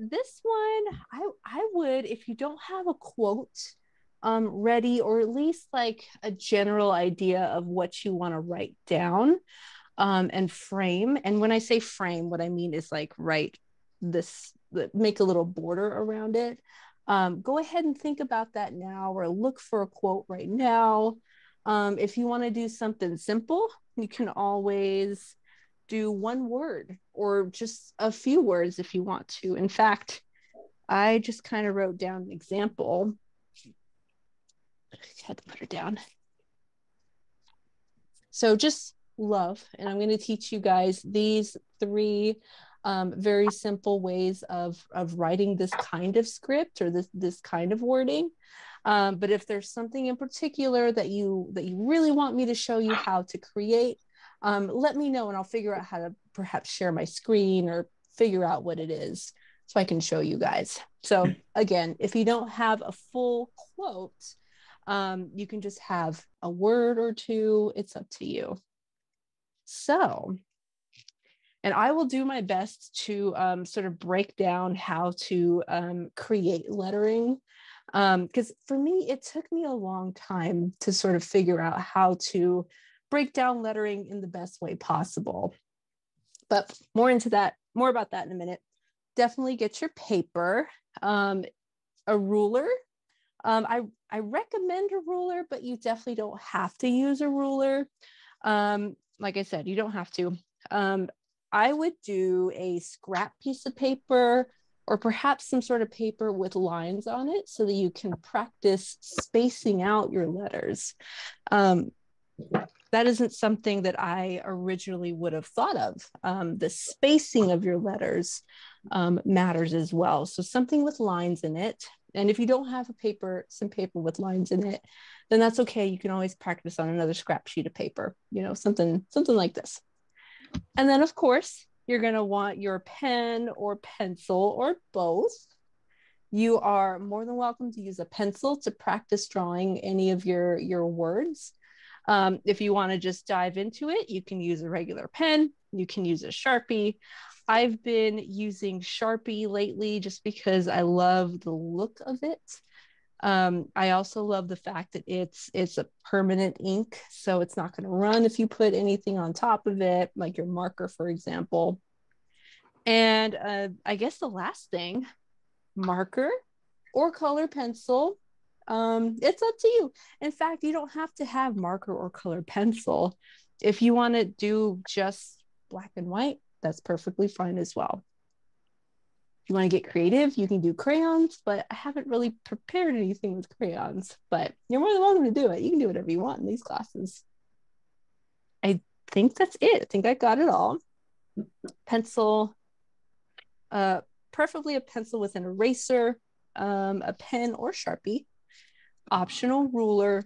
this one, I would, if you don't have a quote ready, or at least like a general idea of what you want to write down and frame. And when I say frame, what I mean is like write this, make a little border around it. Go ahead and think about that now, or look for a quote right now. If you want to do something simple, you can always do one word or just a few words if you want to. In fact, I just kind of wrote down an example. I had to put her down. So just love. And I'm going to teach you guys these three very simple ways of writing this kind of script, or this kind of wording. But if there's something in particular that you really want me to show you how to create, let me know and I'll figure out how to perhaps share my screen or figure out what it is so I can show you guys. So again, if you don't have a full quote, you can just have a word or two. It's up to you. So, and I will do my best to sort of break down how to create lettering. Because for me, it took me a long time to sort of figure out how to break down lettering in the best way possible. But more about that in a minute. Definitely get your paper, a ruler. I recommend a ruler, but you definitely don't have to use a ruler. Like I said, you don't have to. I would do a scrap piece of paper, or perhaps some sort of paper with lines on it so that you can practice spacing out your letters. That isn't something that I originally would have thought of. The spacing of your letters matters as well. So something with lines in it. And if you don't have some paper with lines in it, then that's okay. You can always practice on another scrap sheet of paper, something like this. And then of course, you're going to want your pen or pencil or both. You are more than welcome to use a pencil to practice drawing any of your words. If you want to just dive into it, you can use a regular pen. You can use a Sharpie. I've been using Sharpie lately just because I love the look of it. I also love the fact that it's a permanent ink, so it's not going to run if you put anything on top of it, like your marker, for example. And I guess the last thing, marker or color pencil. It's up to you. In fact, you don't have to have marker or color pencil. If you want to do just black and white, that's perfectly fine as well. If you want to get creative, you can do crayons, but I haven't really prepared anything with crayons, but you're more than welcome to do it. You can do whatever you want in these classes. I think that's it. I think I got it all. Pencil, preferably a pencil with an eraser, a pen or Sharpie, optional ruler,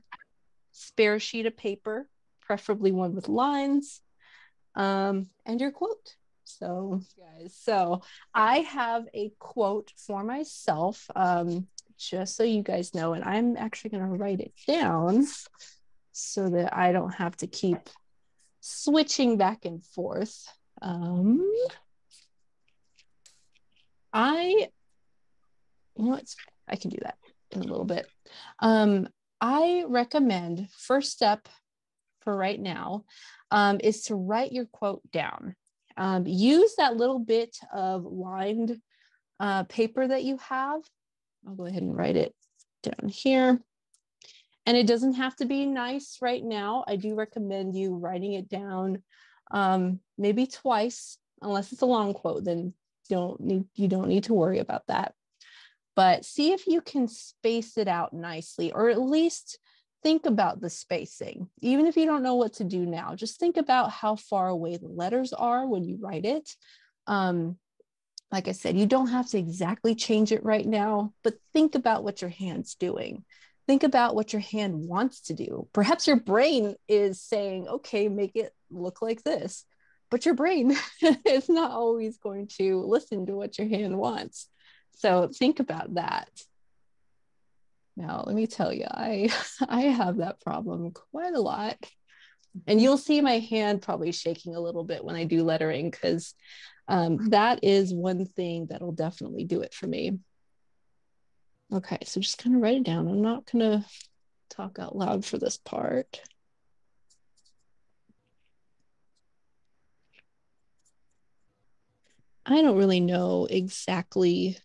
spare sheet of paper, preferably one with lines, and your quote. So guys, so I have a quote for myself, just so you guys know, and I'm actually going to write it down so that I don't have to keep switching back and forth. I can do that in a little bit. I recommend, first step for right now, is to write your quote down. Use that little bit of lined paper that you have. I'll go ahead and write it down here. And it doesn't have to be nice right now. I do recommend you writing it down maybe twice, unless it's a long quote, then you don't need to worry about that. But see if you can space it out nicely, or at least think about the spacing. Even if you don't know what to do now, just think about how far away the letters are when you write it. Like I said, you don't have to exactly change it right now, but think about what your hand's doing. Think about what your hand wants to do. Perhaps your brain is saying, okay, make it look like this, but your brain is not always going to listen to what your hand wants. So think about that. Now, let me tell you, I have that problem quite a lot. And you'll see my hand probably shaking a little bit when I do lettering, because that is one thing that'll definitely do it for me. Okay, so just kind of write it down. I'm not going to talk out loud for this part. I don't really know exactly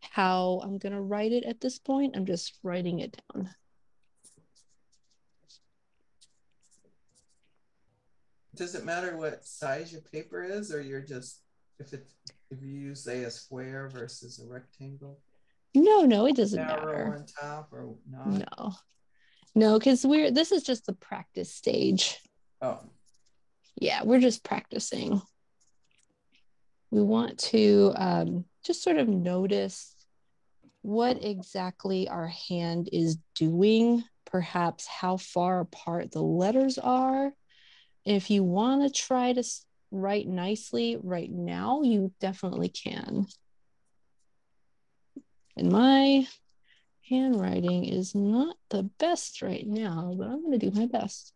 how I'm going to write it at this point. I'm just writing it down. Does it matter what size your paper is, or you're just if you use, say, a square versus a rectangle? No, it doesn't Arrow matter. on top or not? No, because this is just the practice stage. Oh, Yeah, we're just practicing. We want to just sort of notice what exactly our hand is doing, perhaps how far apart the letters are. And if you want to try to write nicely right now, you definitely can. And my handwriting is not the best right now, but I'm going to do my best.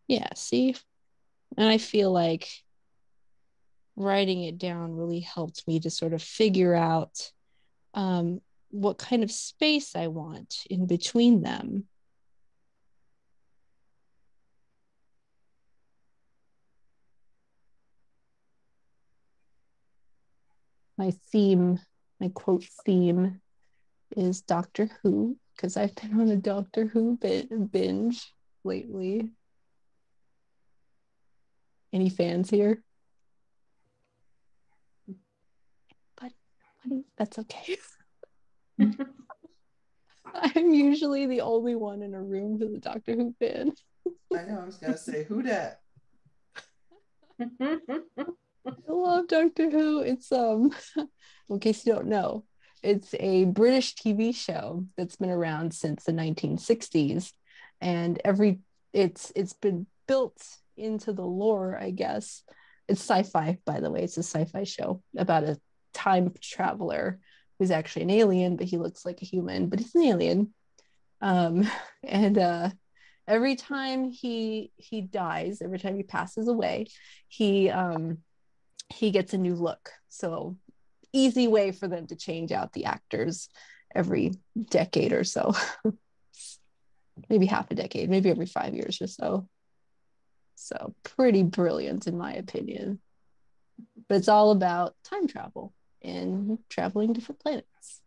Yeah, see? And I feel like writing it down really helped me to sort of figure out what kind of space I want in between them. My theme, my quote theme is Doctor Who, because I've been on a Doctor Who binge lately. Any fans here? But that's okay. I'm usually the only one in a room who's a Doctor Who fan. I know. I was gonna say, who dat? I love Doctor Who. It's in case you don't know, it's a British TV show that's been around since the 1960s, and it's been built into the lore, I guess. It's sci-fi, by the way. It's a sci-fi show about a time traveler who's actually an alien, but he looks like a human, but he's an alien. Um, and every time he dies, every time he passes away, he he gets a new look. So easy way for them to change out the actors every decade or so. Maybe half a decade, maybe every 5 years or so. So pretty brilliant in my opinion. But it's all about time travel and traveling different planets.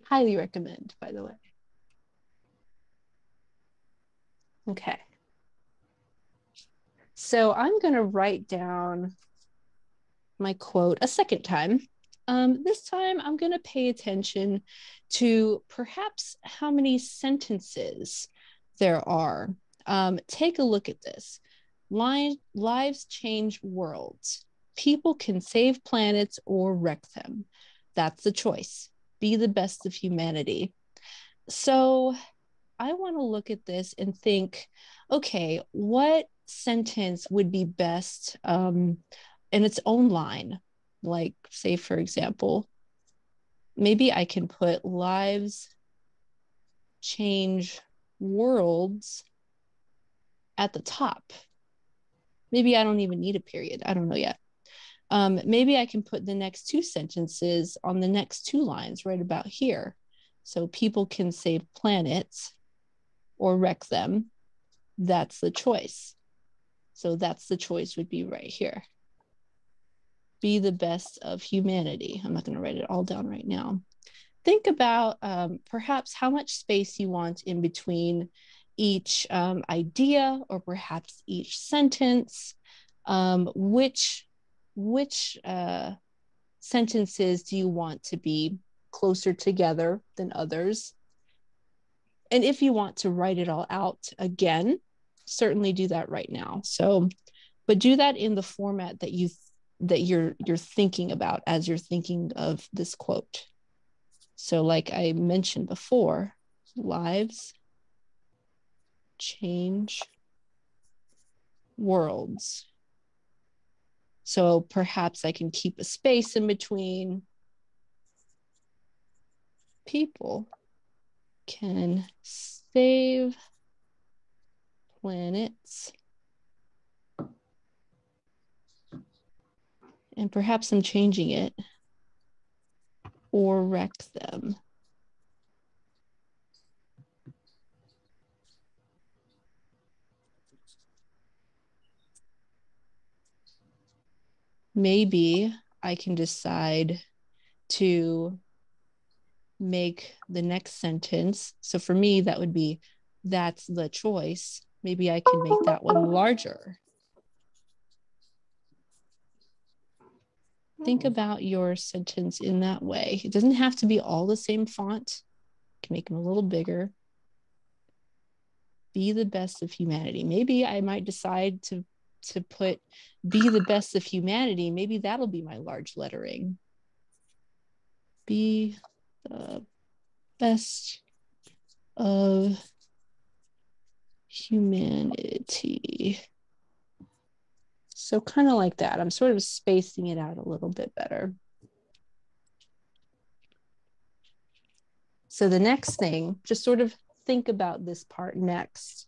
Highly recommend, by the way. Okay. So I'm going to write down my quote a second time. This time I'm going to pay attention to perhaps how many sentences there are. Take a look at this. Lives change worlds. People can save planets or wreck them. That's the choice. Be the best of humanity. So I want to look at this and think, okay, what sentence would be best in its own line? Like, say, for example, maybe I can put lives change worlds at the top. Maybe I don't even need a period. I don't know yet. Maybe I can put the next two sentences on the next two lines right about here. So people can save planets or wreck them. That's the choice. So that's the choice would be right here. Be the best of humanity. I'm not going to write it all down right now. Think about perhaps how much space you want in between each idea or perhaps each sentence. Which sentences do you want to be closer together than others? And if you want to write it all out again, certainly do that right now. So, but do that in the format that you're thinking about as you're thinking of this quote. So, like I mentioned before, lives change worlds. So perhaps I can keep a space in between. People can save planets. And perhaps I'm changing it, or wreck them. Maybe I can decide to make the next sentence. So for me, that would be, that's the choice. Maybe I can make that one larger. Think about your sentence in that way. It doesn't have to be all the same font. You can make them a little bigger. Be the best of humanity. Maybe I might decide to put be the best of humanity. Maybe that'll be my large lettering. Be the best of humanity. So kind of like that. I'm sort of spacing it out a little bit better. So the next thing, just sort of think about this part next.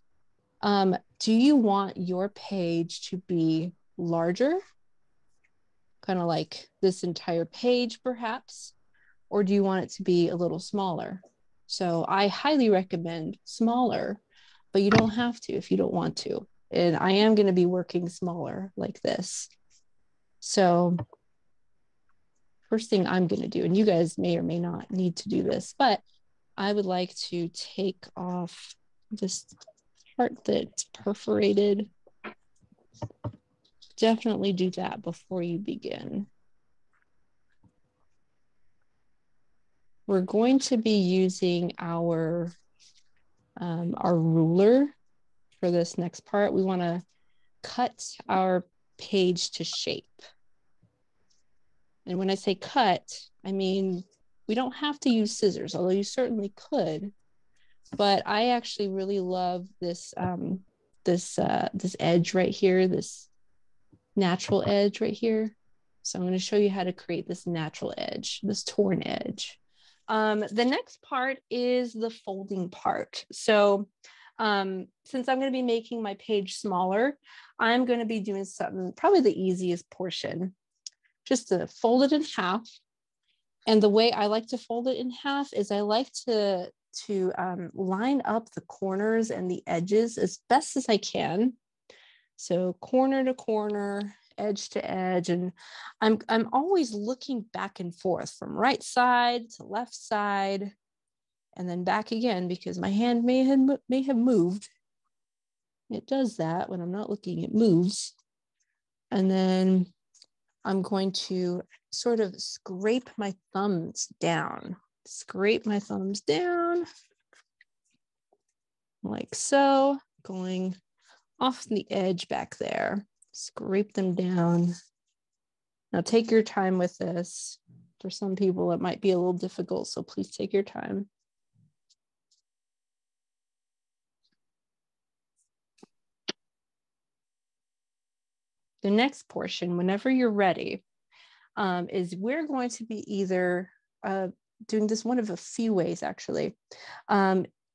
Do you want your page to be larger? Kind of like this entire page, perhaps? Or do you want it to be a little smaller? So I highly recommend smaller, but you don't have to if you don't want to. And I am going to be working smaller like this. So first thing I'm going to do, and you guys may or may not need to do this, but I would like to take off this part that's perforated. Definitely do that before you begin. We're going to be using our ruler for this next part. We want to cut our page to shape. And when I say cut, I mean, we don't have to use scissors, although you certainly could. But I actually really love this this edge right here, this natural edge right here. So I'm going to show you how to create this natural edge, this torn edge. The next part is the folding part. So since I'm going to be making my page smaller, I'm going to be doing something, probably the easiest portion, just to fold it in half. And the way I like to fold it in half is I like to line up the corners and the edges as best as I can. So corner to corner, edge to edge, and I'm always looking back and forth from right side to left side, and then back again because my hand may have moved. It does that when I'm not looking, it moves. And then I'm going to sort of scrape my thumbs down. Scrape my thumbs down like so, going off the edge back there. Scrape them down. Now take your time with this. For some people, it might be a little difficult, so please take your time. The next portion, whenever you're ready, is we're going to be either doing this one of a few ways, actually.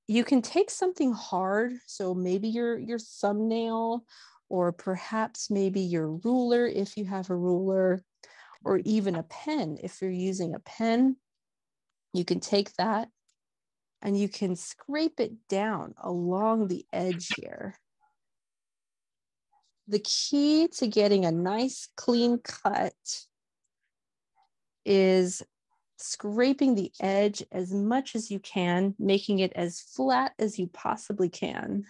You can take something hard, so maybe your thumbnail, or perhaps maybe your ruler if you have a ruler, or even a pen if you're using a pen. You can take that and you can scrape it down along the edge here. The key to getting a nice clean cut is scraping the edge as much as you can, making it as flat as you possibly can.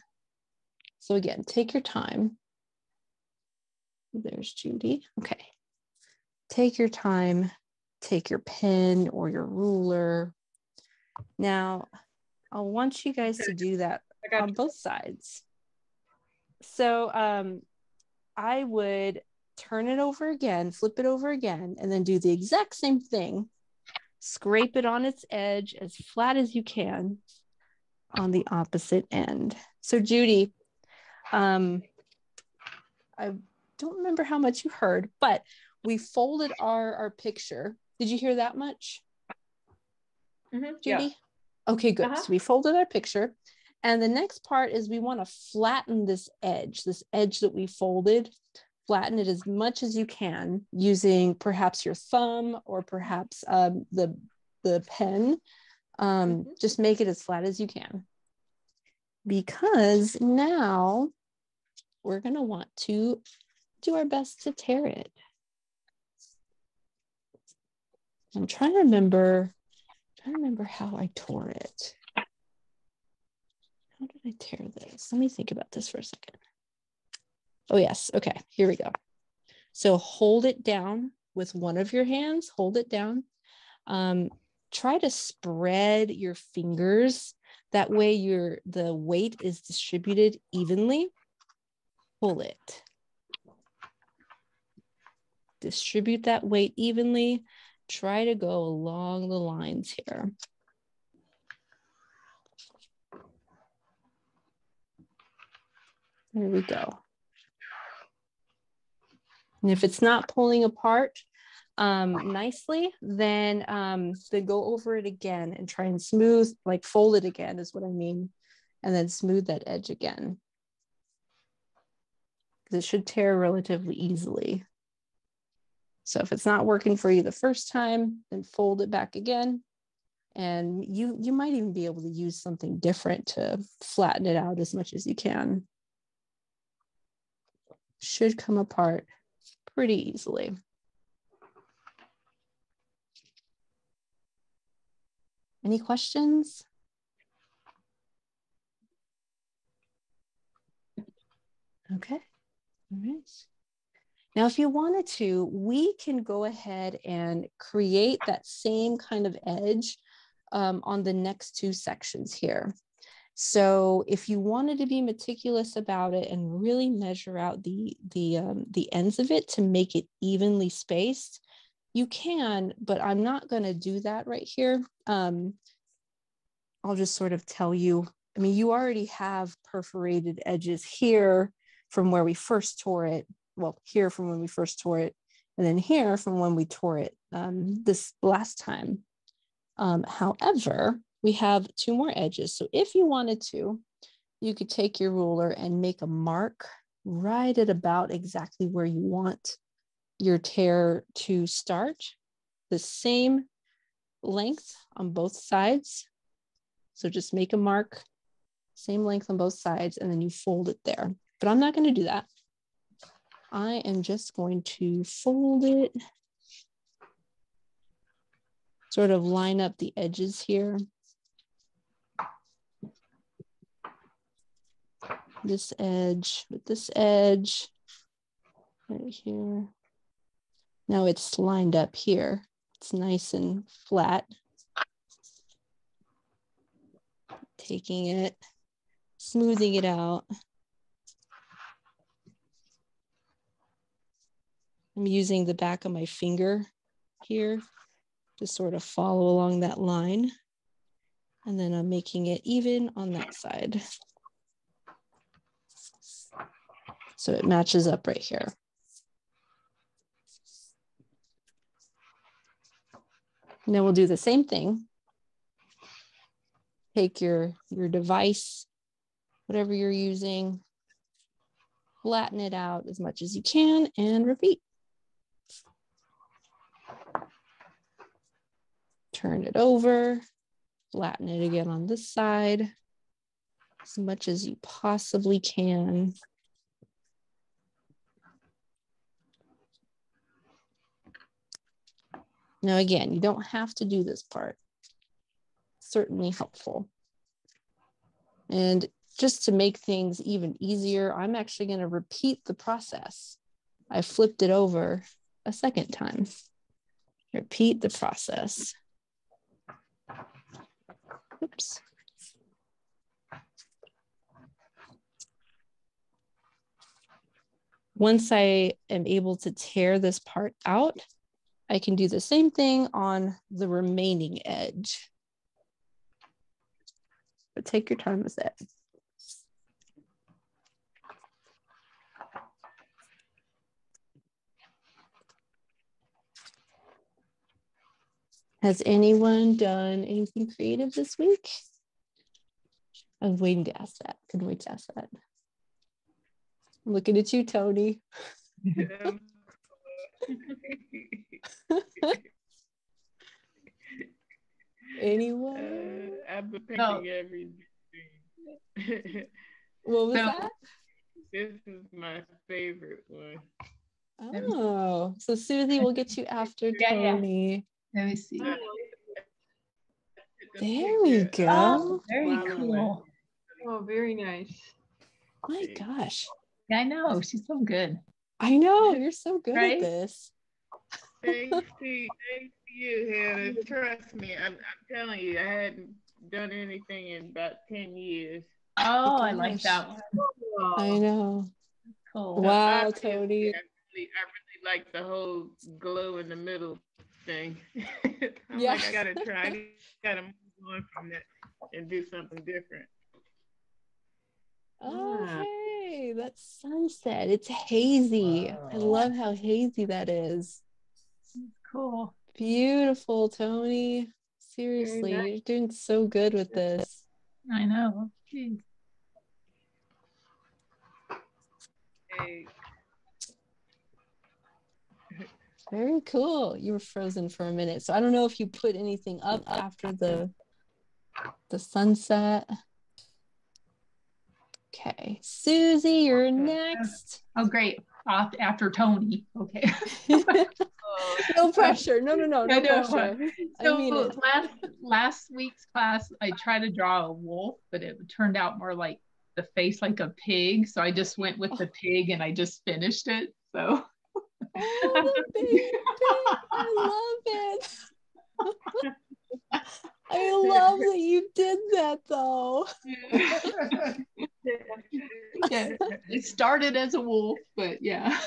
So again, take your time. There's Judy. Okay. Take your time, take your pen or your ruler. Now, I want you guys to do that on both sides. So I would turn it over again, flip it over again, and then do the exact same thing. Scrape it on its edge as flat as you can on the opposite end. So Judy, I don't remember how much you heard, but we folded our picture. Did you hear that much? Judy? Yeah. Okay, good. So we folded our picture. And the next part is we want to flatten this edge that we folded. Flatten it as much as you can using perhaps your thumb or perhaps the pen. Just make it as flat as you can. Because now we're going to want to do our best to tear it. I'm trying to remember how I tore it. How did I tear this? Let me think about this for a second. Oh, yes. Okay, here we go. So hold it down with one of your hands. Hold it down. Try to spread your fingers. That way the weight is distributed evenly. Pull it. Distribute that weight evenly. Try to go along the lines here. There we go. And if it's not pulling apart nicely, then go over it again and try and smooth, like fold it again is what I mean. And then smooth that edge again. Because it should tear relatively easily. So if it's not working for you the first time, then fold it back again. And you might even be able to use something different to flatten it out as much as you can. Should come apart pretty easily. Any questions? Okay. All right. Now, if you wanted to, we can go ahead and create that same kind of edge on the next two sections here. So if you wanted to be meticulous about it and really measure out the ends of it to make it evenly spaced, you can, but I'm not going to do that right here. I'll just sort of tell you, I mean, you already have perforated edges here from where we first tore it. Well, here from when we first tore it, and then here from when we tore it this last time. However, we have two more edges. So if you wanted to, you could take your ruler and make a mark right at about exactly where you want your tear to start. The same length on both sides. So just make a mark, same length on both sides, and then you fold it there. But I'm not going to do that. I am just going to fold it, sort of line up the edges here. This edge with this edge right here. Now it's lined up here. It's nice and flat. Taking it, smoothing it out. I'm using the back of my finger here to sort of follow along that line. And then I'm making it even on that side. So it matches up right here. And then we'll do the same thing. Take your device, whatever you're using, flatten it out as much as you can, and repeat. Turn it over, flatten it again on this side, as much as you possibly can. Now, again, you don't have to do this part. Certainly helpful. And just to make things even easier, I'm actually going to repeat the process. I flipped it over a second time. Repeat the process. Oops. Once I am able to tear this part out, I can do the same thing on the remaining edge. But take your time with it. Has anyone done anything creative this week? I was waiting to ask that. Couldn't wait to ask that. I'm looking at you, Tony. Anyone? I've been painting everything. What was that? This is my favorite one. Oh, so Susie will get you after Tony. Yeah. Let me see. There we go. Oh, very cool. Oh, very nice. My gosh. Yeah, I know. She's so good. I know. You're so good at this. Thanks to you, Hannah. Trust me, I'm telling you, I hadn't done anything in about 10 years. Oh, I like that one. I know. Cool. Wow, Tony. I really like the whole glow in the middle thing. I'm Yeah. like, I gotta try. I gotta move on from that and do something different. Oh, hey, that's sunset. It's hazy. Wow. I love how hazy that is. Cool. Beautiful, Tony. Seriously, nice. you're doing so good with this. I know. Jeez. Hey. Very cool. You were frozen for a minute. So I don't know if you put anything up after the sunset. Okay. Susie, you're next. Oh, great. After Tony. Okay. No pressure. No pressure. So I mean it. last week's class, I tried to draw a wolf, but it turned out more like the face like a pig. So I just went with the pig and I just finished it. So. Oh, the big pig. I love it. I love that you did that though. Yeah, it started as a wolf, but yeah.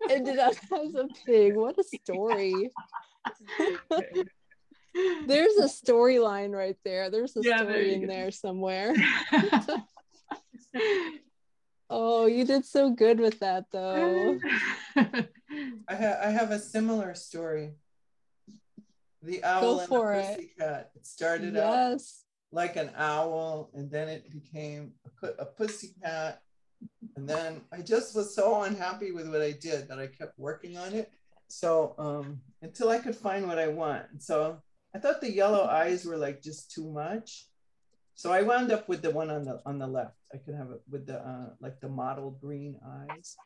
Ended up as a pig. What a story. There's a storyline right there. There's a story in there somewhere. Oh, you did so good with that though. I have a similar story. The owl and the pussycat. It started out like an owl, and then it became a pussycat. And then I just was so unhappy with what I did that I kept working on it. So until I could find what I want. And so I thought the yellow eyes were like just too much. So I wound up with the one on the left. I could have it with the like the mottled green eyes.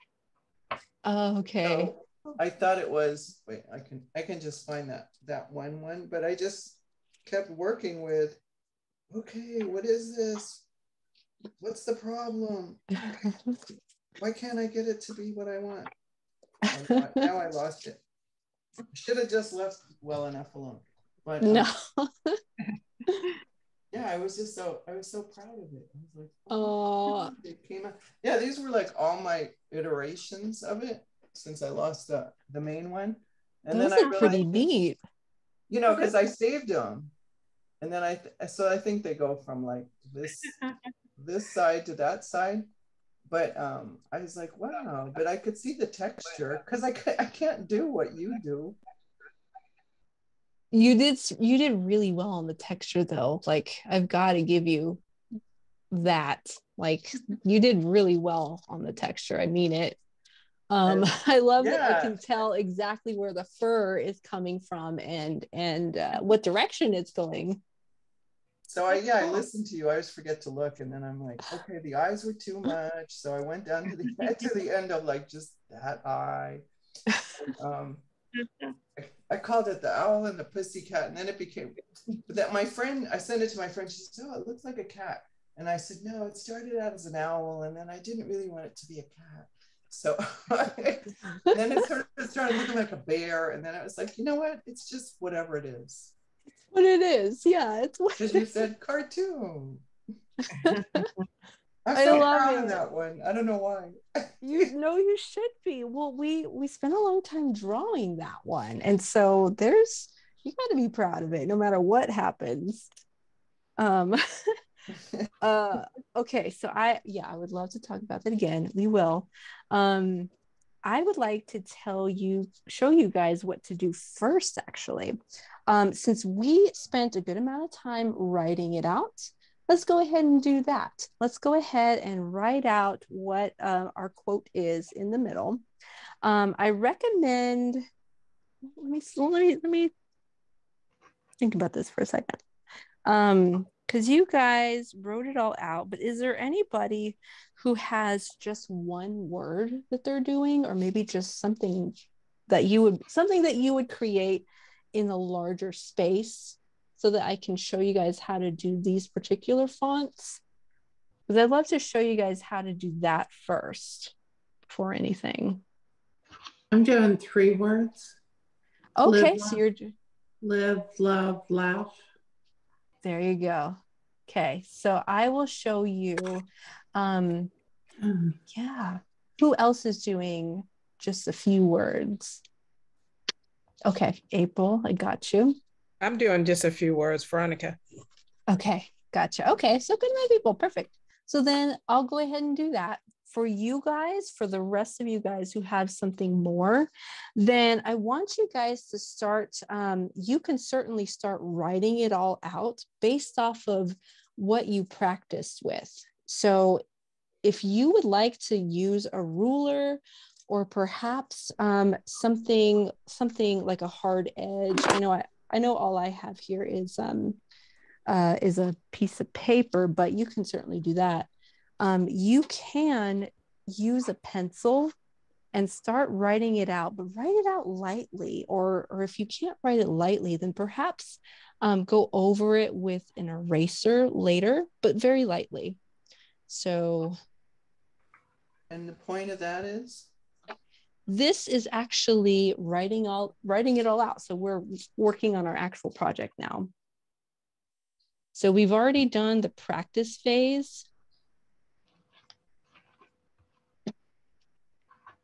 Oh, okay. So I thought it was, wait, I can just find that one, but I just kept working with, okay, what is this? What's the problem? Why can't I get it to be what I want? Now I lost it. I should have just left well enough alone. But no. Yeah, I was so proud of it. I was like, oh, it came out. Yeah, these were like all my iterations of it since I lost the main one. And those then are pretty neat. You know, because I saved them. And then I think they go from like this side to that side. But I was like, wow, but I could see the texture because I can't do what you do. You did really well on the texture though. Like I've got to give you that. Like you did really well on the texture. I mean it. I love that I can tell exactly where the fur is coming from and what direction it's going. So I listened to you. I always forget to look, and then I'm like, okay, the eyes were too much. So I went down to the end of like just that eye. I called it the owl and the pussycat, and then it became that my friend. I sent it to my friend. She said, "Oh, it looks like a cat," and I said, "No, it started out as an owl, and then I didn't really want it to be a cat." So then it started looking like a bear, and then I was like, you know what? It's just whatever it is. What it is, yeah. It's what because you said cartoon. I'm I so love proud it. of that one. I don't know why. You should be. Well, we spent a long time drawing that one, and so you got to be proud of it, no matter what happens. Okay, so I would love to talk about that again. We will. I would like to show you guys what to do first, actually. Since we spent a good amount of time writing it out, let's go ahead and do that. Let's go ahead and write out what our quote is in the middle. I recommend, let me think about this for a second. Because you guys wrote it all out, but is there anybody who has just one word that they're doing, or maybe just something that you would create in a larger space, so that I can show you guys how to do these particular fonts? Because I'd love to show you guys how to do that first before anything. I'm doing 3 words. Okay, live, so you're live, love, laugh. There you go. Okay, so I will show you. Yeah. Who else is doing just a few words? Okay, April, I got you. I'm doing just a few words, Veronica. Okay, gotcha. Okay, so good night, people. Perfect. So then I'll go ahead and do that. For you guys, for the rest of you guys who have something more, then I want you guys to start, you can certainly start writing it all out based off of what you practiced with. So if you would like to use a ruler, or perhaps something like a hard edge. I know all I have here is a piece of paper, but you can certainly do that. You can use a pencil and start writing it out, but write it out lightly, or if you can't write it lightly, then perhaps go over it with an eraser later, but very lightly. So, and the point of that is? This is actually writing it all out. So we're working on our actual project now. So we've already done the practice phase.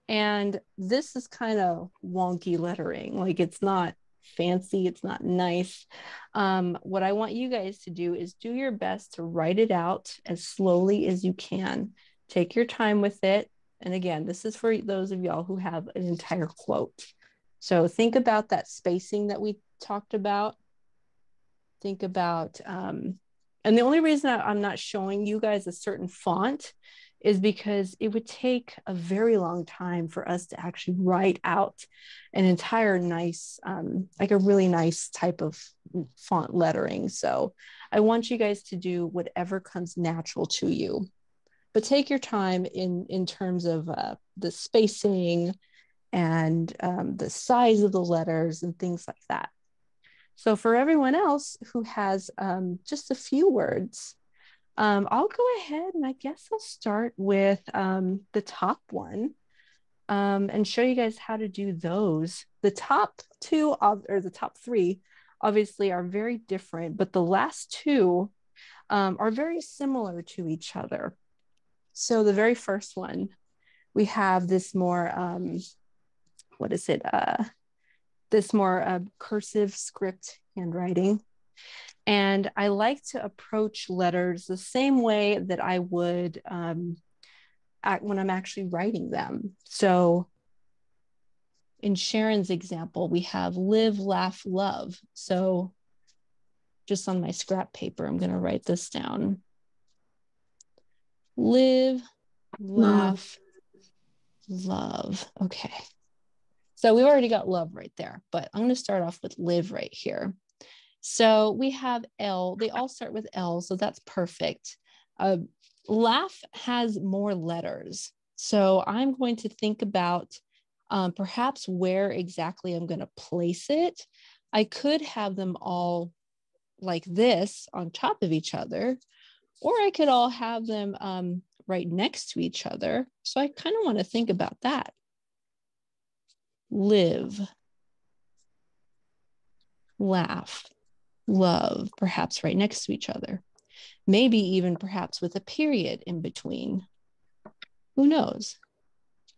And this is kind of wonky lettering. Like, it's not fancy, it's not nice. What I want you guys to do is do your best to write it out as slowly as you can. Take your time with it. And again, this is for those of y'all who have an entire quote. So think about that spacing that we talked about. Think about, and the only reason I'm not showing you guys a certain font is because it would take a very long time for us to actually write out an entire nice, like a really nice type of font lettering. So I want you guys to do whatever comes natural to you. But take your time in terms of the spacing and the size of the letters and things like that. So for everyone else who has just a few words, I'll go ahead and I guess I'll start with the top one and show you guys how to do those. The top two, or the top three, obviously are very different, but the last two are very similar to each other. So the very first one, we have this more, this more cursive script handwriting. And I like to approach letters the same way that I would when I'm actually writing them. So in Sharon's example, we have live, laugh, love. So just on my scrap paper, I'm going to write this down. Live, laugh, love. Okay. So we've already got love right there, but I'm going to start off with live right here. So we have L, they all start with L, so that's perfect. Laugh has more letters. So I'm going to think about perhaps where exactly I'm going to place it. I could have them all like this on top of each other, or I could all have them right next to each other. So I kind of want to think about that. Live, laugh, love, perhaps right next to each other. Maybe even perhaps with a period in between. Who knows?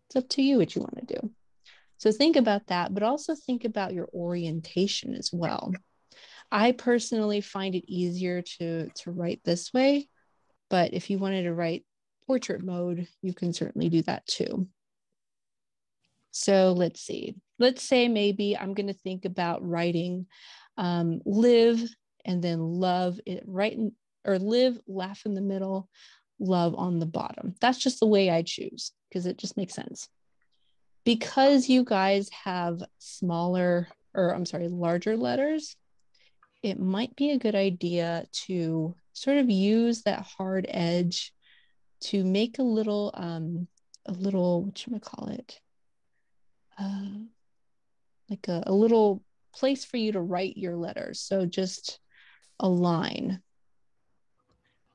It's up to you what you want to do. So think about that, but also think about your orientation as well. I personally find it easier to write this way, but if you wanted to write portrait mode, you can certainly do that too. So let's see. Let's say maybe I'm going to think about writing live and then love it right in, or live, laugh in the middle, love on the bottom. That's just the way I choose because it just makes sense. Because you guys have larger letters, it might be a good idea to sort of use that hard edge to make a little, whatchamacallit, like a little place for you to write your letters. So just a line.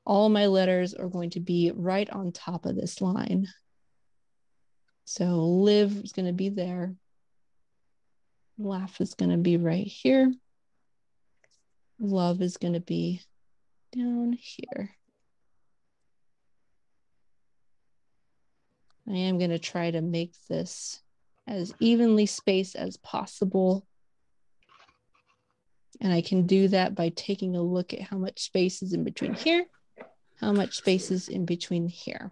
All my letters are going to be right on top of this line. So live is going to be there. Laugh is going to be right here. Love is going to be down here. I am going to try to make this as evenly spaced as possible. And I can do that by taking a look at how much space is in between here, how much space is in between here.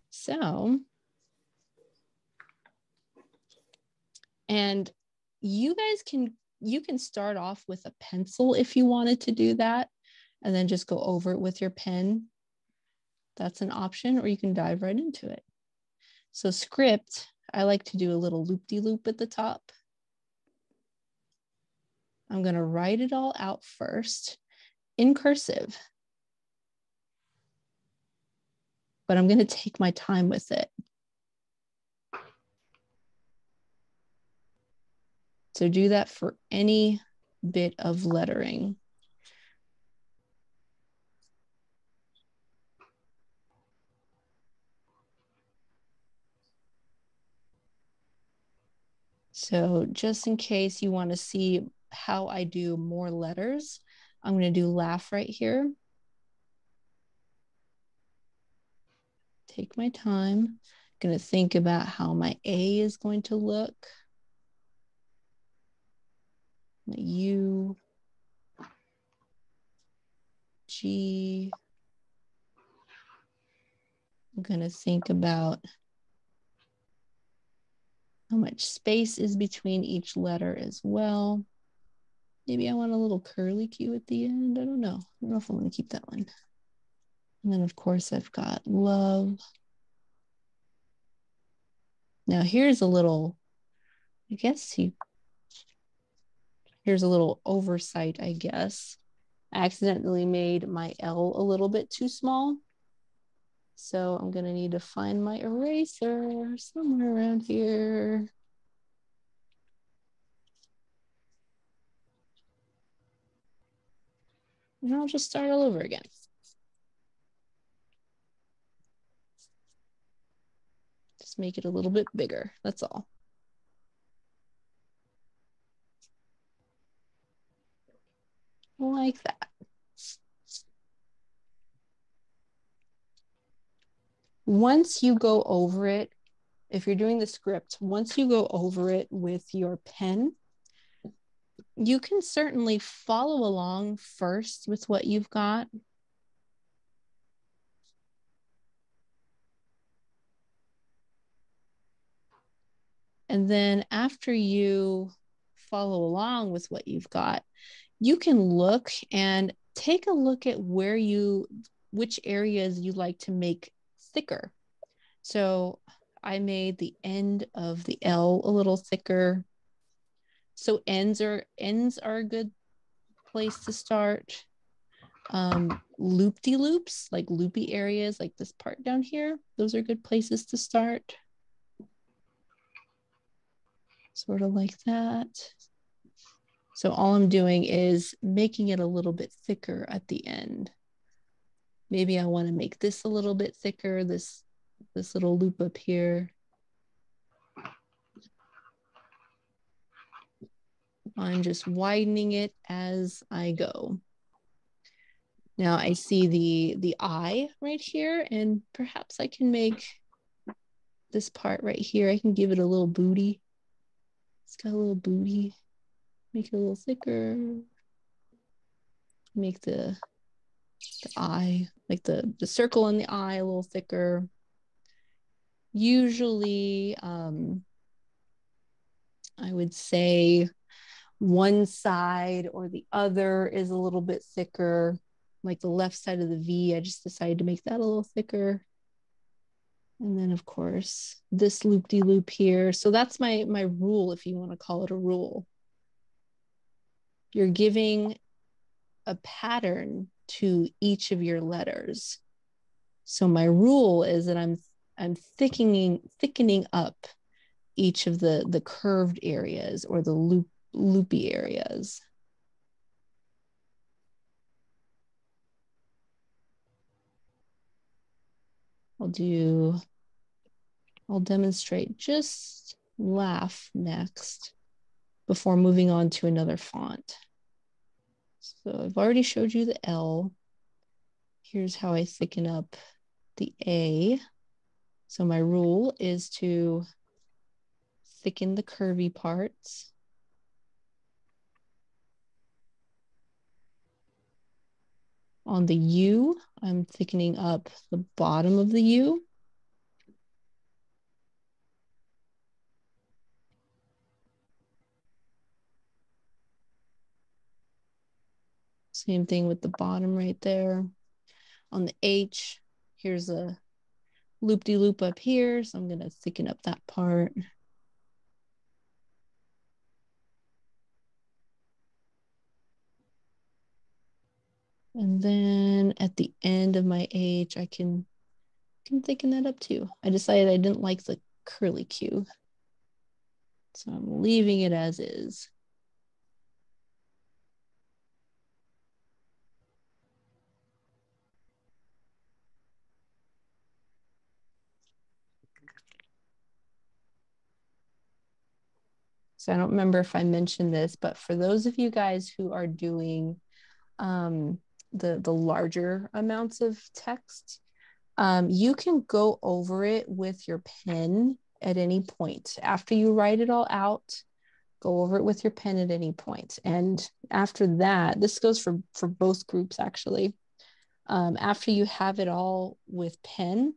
So, and you guys can start off with a pencil if you wanted to do that, and then just go over it with your pen. That's an option, or you can dive right into it. So script, I like to do a little loop-de-loop at the top. I'm going to write it all out first in cursive, but I'm going to take my time with it. So do that for any bit of lettering. So just in case you want to see how I do more letters, I'm going to do laugh right here. Take my time. I'm going to think about how my A is going to look. My U, G. I'm going to think about how much space is between each letter as well. Maybe I want a little curly Q at the end. I don't know. I don't know if I want to keep that one. And then of course I've got love. Now here's a little, here's a little oversight, I guess. I accidentally made my L a little bit too small. So I'm gonna need to find my eraser somewhere around here. And I'll just start all over again. Just make it a little bit bigger, that's all. Like that. Once you go over it, if you're doing the script, once you go over it with your pen, you can certainly follow along first with what you've got. And then after you follow along with what you've got, you can look and take a look at which areas you like to make thicker. So I made the end of the L a little thicker. So ends are a good place to start. Loop-de-loops, like loopy areas like this part down here, those are good places to start. Sort of like that. So all I'm doing is making it a little bit thicker at the end. Maybe I want to make this a little bit thicker, this little loop up here. I'm just widening it as I go. Now I see the eye right here, and perhaps I can make this part right here, I can give it a little booty. It's got a little booty. Make it a little thicker. Make the eye, like the circle in the eye a little thicker. usually, I would say one side or the other is a little bit thicker, like the left side of the V. I just decided to make that a little thicker. And then of course this loop-de-loop here. So that's my rule, if you want to call it a rule. You're giving a pattern to each of your letters. So my rule is that I'm thickening up each of the curved areas or the loopy areas. I'll demonstrate just laugh next before moving on to another font. So I've already showed you the L. Here's how I thicken up the A. So my rule is to thicken the curvy parts. On the U, I'm thickening up the bottom of the U. Same thing with the bottom right there. On the H, here's a loop-de-loop up here, so I'm going to thicken up that part. And then at the end of my H, I can thicken that up too. I decided I didn't like the curly Q, so I'm leaving it as is. So I don't remember if I mentioned this, but for those of you guys who are doing the larger amounts of text, you can go over it with your pen at any point. After you write it all out, go over it with your pen at any point. And after that, this goes for both groups actually. After you have it all with pen,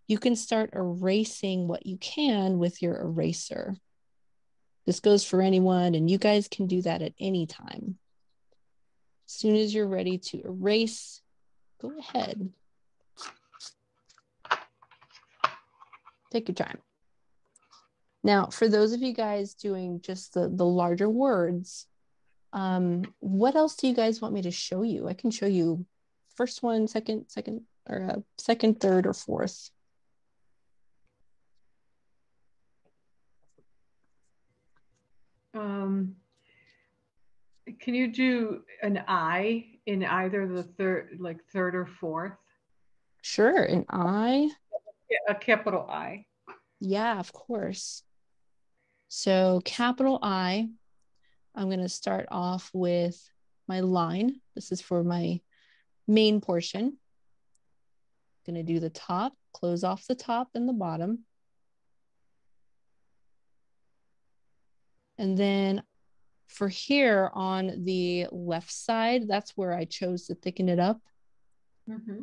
you can start erasing what you can with your eraser. This goes for anyone, and you guys can do that at any time. As soon as you're ready to erase, go ahead. Take your time. Now, for those of you guys doing just the larger words, what else do you guys want me to show you? I can show you first one, second, or second, third, or fourth. Can you do an I in either the third or fourth? Sure, an I. A capital I. Yeah, of course. So capital I, I'm going to start off with my line. This is for my main portion. I'm going to do the top, close off the top and the bottom. And then for here on the left side, that's where I chose to thicken it up. Mm-hmm.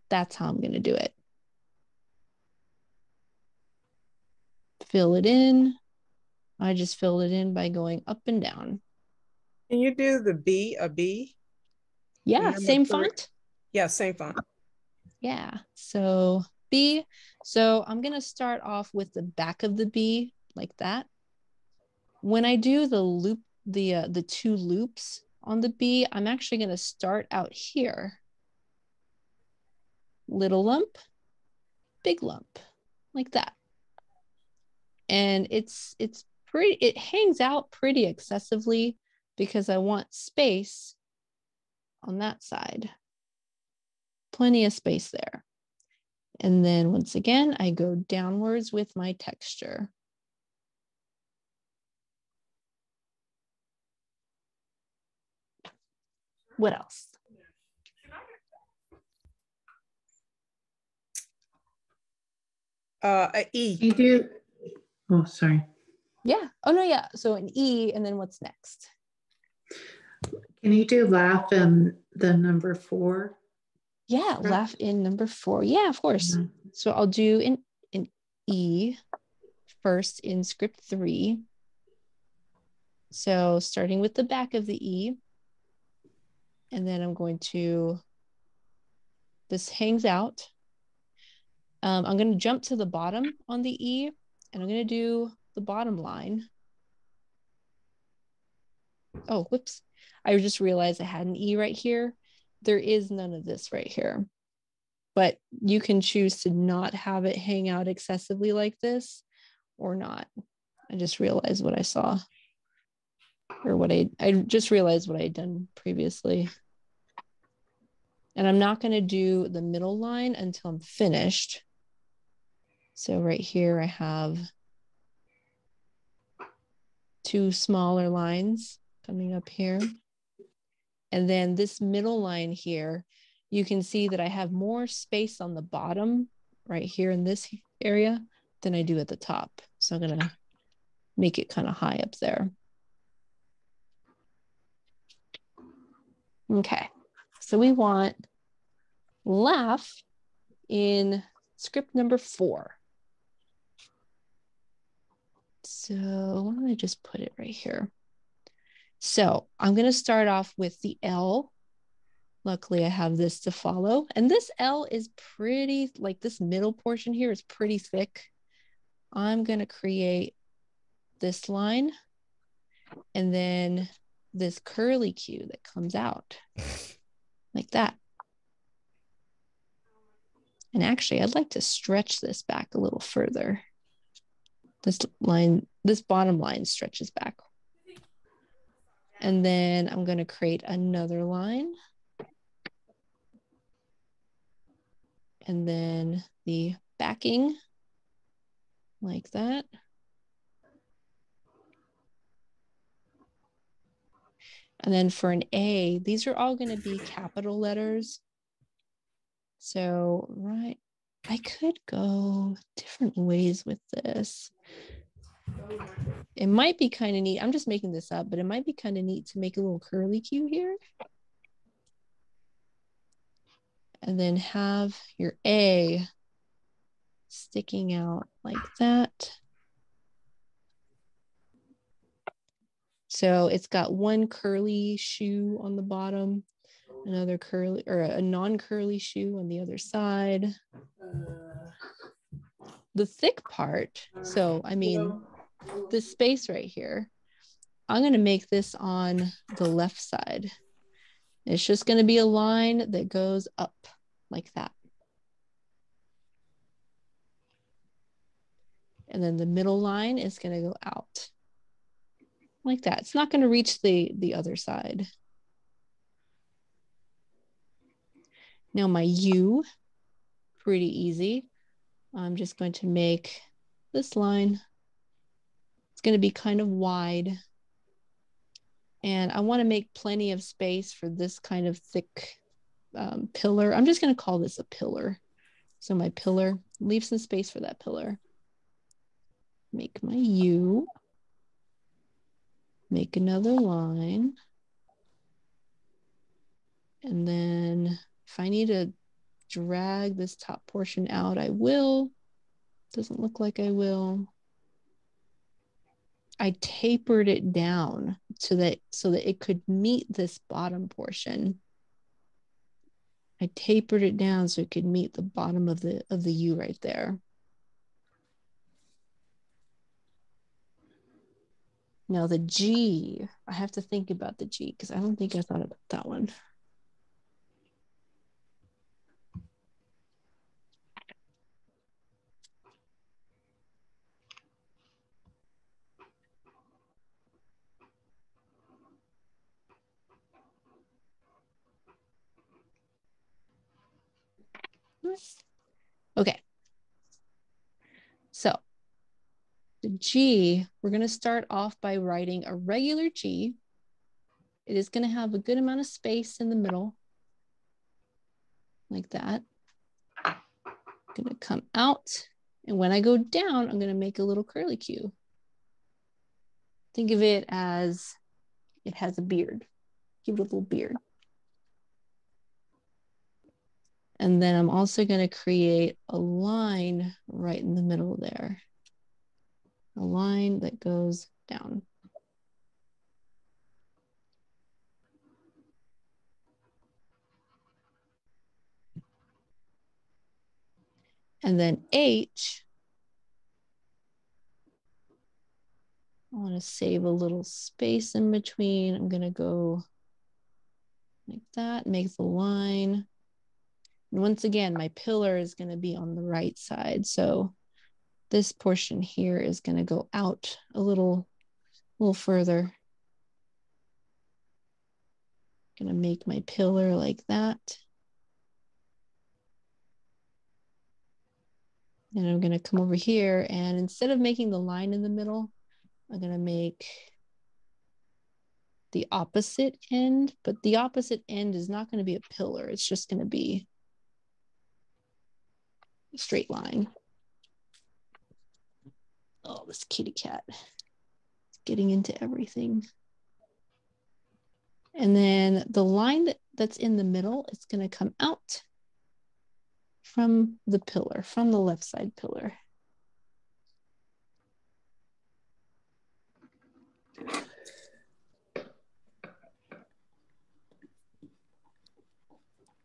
That's how I'm going to do it. Fill it in. I just filled it in by going up and down. Can you do the B, a B? Yeah, same font? Yeah, same font. Yeah, so B. So I'm going to start off with the back of the B like that. When I do the loop, the two loops on the B, I'm actually going to start out here. Little lump, big lump, like that. And it hangs out pretty excessively because I want space on that side. Plenty of space there. And then once again, I go downwards with my texture. What else? A E. You do. Oh, sorry. Yeah. Oh, no, yeah. So an E, and then what's next? Can you do laugh in the number 4? Yeah, laugh in number 4. Yeah, of course. So I'll do an E first in script 3. So starting with the back of the E, and then I'm going to, this hangs out. I'm going to jump to the bottom on the E, and I'm going to do the bottom line. Oh, whoops. I just realized I had an E right here. There is none of this right here. But you can choose to not have it hang out excessively like this or not. I just realized what I saw. Or what I just realized what I had done previously. And I'm not going to do the middle line until I'm finished. So right here, I have 2 smaller lines coming up here. And then this middle line here, you can see that I have more space on the bottom right here in this area than I do at the top. So I'm going to make it kind of high up there. Okay, so we want laugh in script number 4. So why don't I just put it right here? So I'm going to start off with the L. Luckily, I have this to follow. And this L is pretty, like this middle portion here is pretty thick. I'm going to create this line and then this curly Q that comes out like that. And actually, I'd like to stretch this back a little further. This line, this bottom line stretches back. And then I'm going to create another line. And then the backing like that. And then for an A, these are all going to be capital letters. So, right, I could go different ways with this. It might be kind of neat. I'm just making this up, but it might be kind of neat to make a little curly Q here. And then have your A sticking out like that. So it's got one curly shoe on the bottom, another curly or a non-curly shoe on the other side. The thick part, so I mean, this space right here, I'm going to make this on the left side. It's just going to be a line that goes up like that. And then the middle line is going to go out like that. It's not going to reach the other side. Now my U, pretty easy. I'm just going to make this line. It's going to be kind of wide. And I want to make plenty of space for this kind of thick pillar. I'm just going to call this a pillar. So my pillar, leave some space for that pillar. Make my U. Make another line. And then if I need to drag this top portion out, I will. Doesn't look like I will. I tapered it down so that it could meet this bottom portion. I tapered it down so it could meet the bottom of the U right there. Now the G, I have to think about the G because I don't think I thought about that one. Okay. So the G, we're going to start off by writing a regular G. It is going to have a good amount of space in the middle, like that. I'm going to come out, and when I go down, I'm going to make a little curly Q. Think of it as it has a beard. Give it a little beard. And then I'm also going to create a line right in the middle there. A line that goes down. And then H, I want to save a little space in between. I'm going to go like that, make the line. And once again, my pillar is going to be on the right side. So this portion here is going to go out a little further. Going to make my pillar like that. And I'm going to come over here, and instead of making the line in the middle, I'm going to make the opposite end, but the opposite end is not going to be a pillar. It's just going to be a straight line. Oh, this kitty cat is getting into everything. And then the line that's in the middle, it's going to come out from the pillar, from the left side pillar.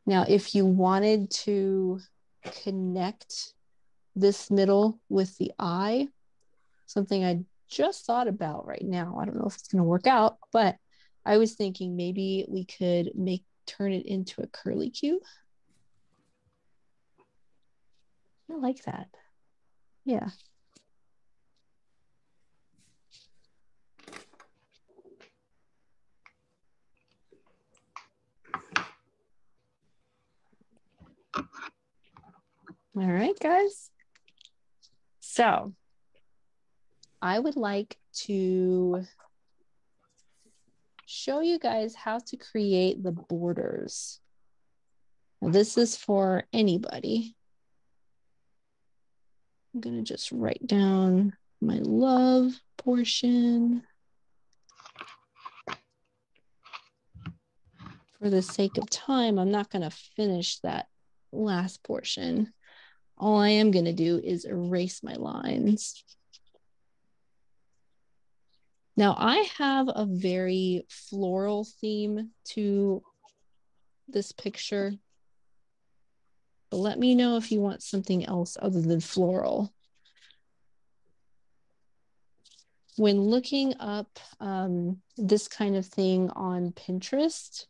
Now, if you wanted to connect this middle with the eye, something I just thought about right now, I don't know if it's going to work out, but I was thinking maybe we could turn it into a curlicue. I like that. Yeah. All right, guys. So I would like to show you guys how to create the borders. Now, this is for anybody. I'm going to just write down my love portion. For the sake of time, I'm not going to finish that last portion. All I am going to do is erase my lines. Now, I have a very floral theme to this picture. But let me know if you want something else other than floral. When looking up this kind of thing on Pinterest,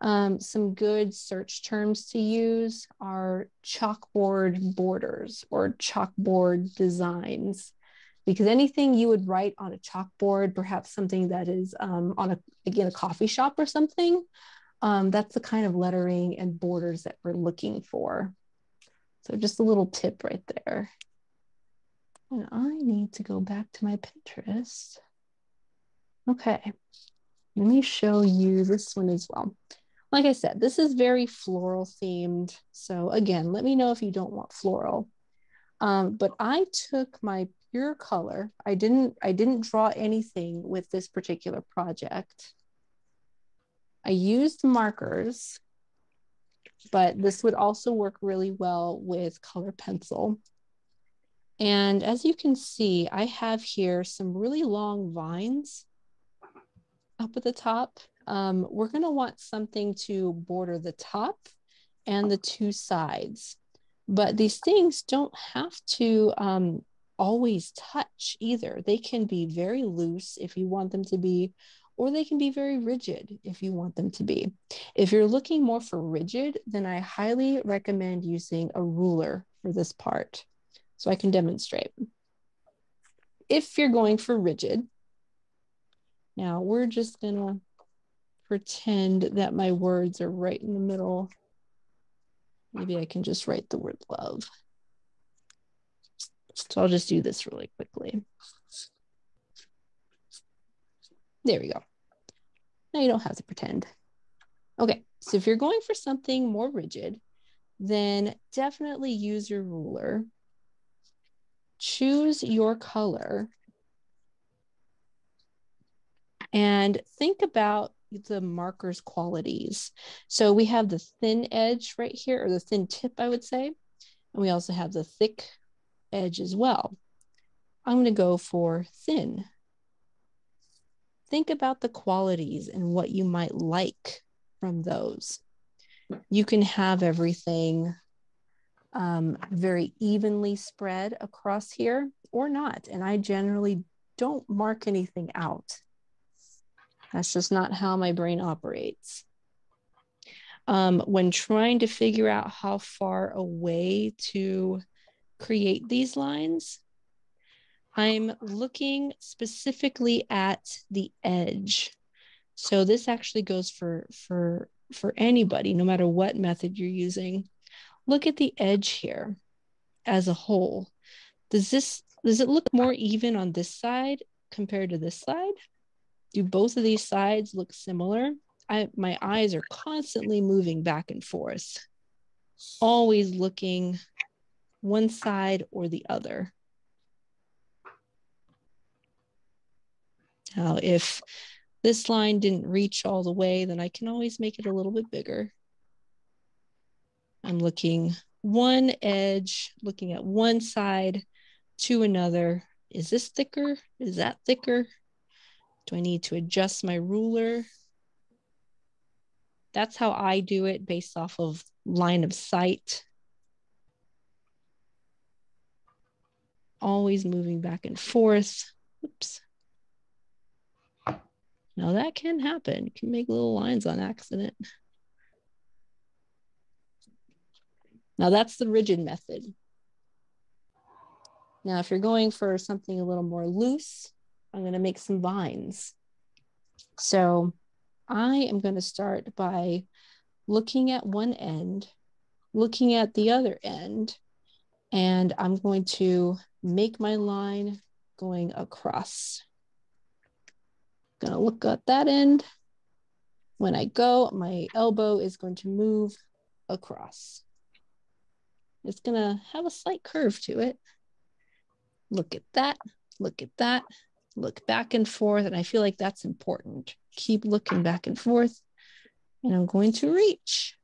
some good search terms to use are chalkboard borders or chalkboard designs, because anything you would write on a chalkboard, perhaps something that is again, a coffee shop or something, that's the kind of lettering and borders that we're looking for. So just a little tip right there. And I need to go back to my Pinterest. Okay, let me show you this one as well. Like I said, this is very floral themed. So again, let me know if you don't want floral. But I took my pure color. I didn't draw anything with this particular project. I used markers, but this would also work really well with color pencil. And as you can see, I have here some really long vines up at the top. We're going to want something to border the top and the two sides. But these things don't have to always touch either. They can be very loose if you want them to be, or they can be very rigid if you want them to be. If you're looking more for rigid, then I highly recommend using a ruler for this part. So I can demonstrate. If you're going for rigid, now we're just gonna pretend that my words are right in the middle. Maybe I can just write the word love. So I'll just do this really quickly. There we go. Now you don't have to pretend. Okay, so if you're going for something more rigid, then definitely use your ruler. Choose your color and think about the marker's qualities. So we have the thin edge right here, or the thin tip, I would say. And we also have the thick edge as well. I'm going to go for thin. Think about the qualities and what you might like from those. You can have everything very evenly spread across here or not. And I generally don't mark anything out. That's just not how my brain operates. When trying to figure out how far away to create these lines, I'm looking specifically at the edge. So this actually goes for anybody, no matter what method you're using. Look at the edge here as a whole. Does it look more even on this side compared to this side? Do both of these sides look similar? My eyes are constantly moving back and forth, always looking one side or the other. Now, if this line didn't reach all the way, then I can always make it a little bit bigger. I'm looking one edge, looking at one side to another. Is this thicker? Is that thicker? Do I need to adjust my ruler? That's how I do it based off of line of sight. Always moving back and forth. Oops. Now that can happen. You can make little lines on accident. Now that's the rigid method. Now, if you're going for something a little more loose, I'm going to make some vines. So I am going to start by looking at one end, looking at the other end, and I'm going to make my line going across. Going to look at that end. When I go, my elbow is going to move across. It's going to have a slight curve to it. Look at that, look at that, look back and forth. And I feel like that's important. Keep looking back and forth. And I'm going to reach.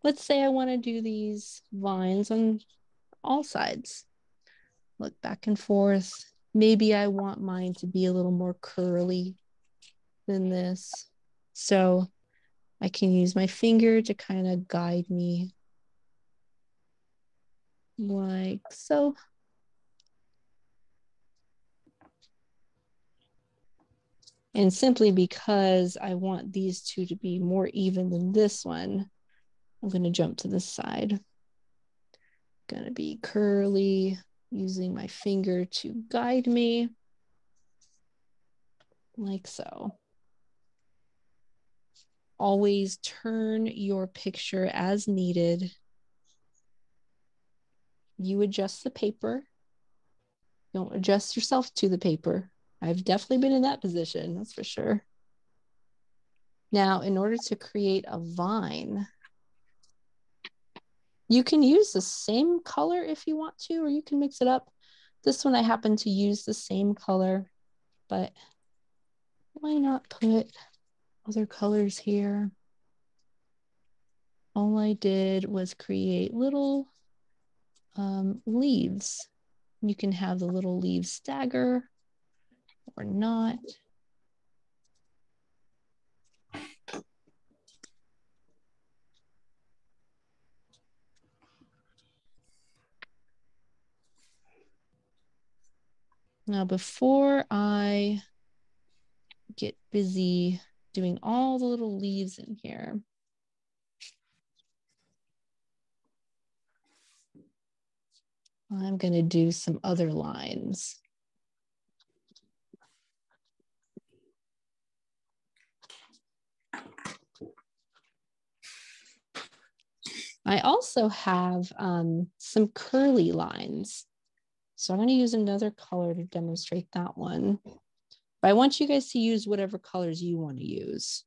Let's say I want to do these vines on all sides. Look back and forth. Maybe I want mine to be a little more curly than this. So I can use my finger to kind of guide me like so. And simply because I want these two to be more even than this one, I'm going to jump to this side. Going to be curly, using my finger to guide me, like so. Always turn your picture as needed. You adjust the paper. Don't adjust yourself to the paper. I've definitely been in that position, that's for sure. Now, in order to create a vine, you can use the same color if you want to, or you can mix it up. This one I happen to use the same color, but why not put other colors here? All I did was create little leaves. You can have the little leaves stagger or not. Now, before I get busy doing all the little leaves in here, I'm going to do some other lines. I also have some curly lines. So I'm going to use another color to demonstrate that one. But I want you guys to use whatever colors you want to use.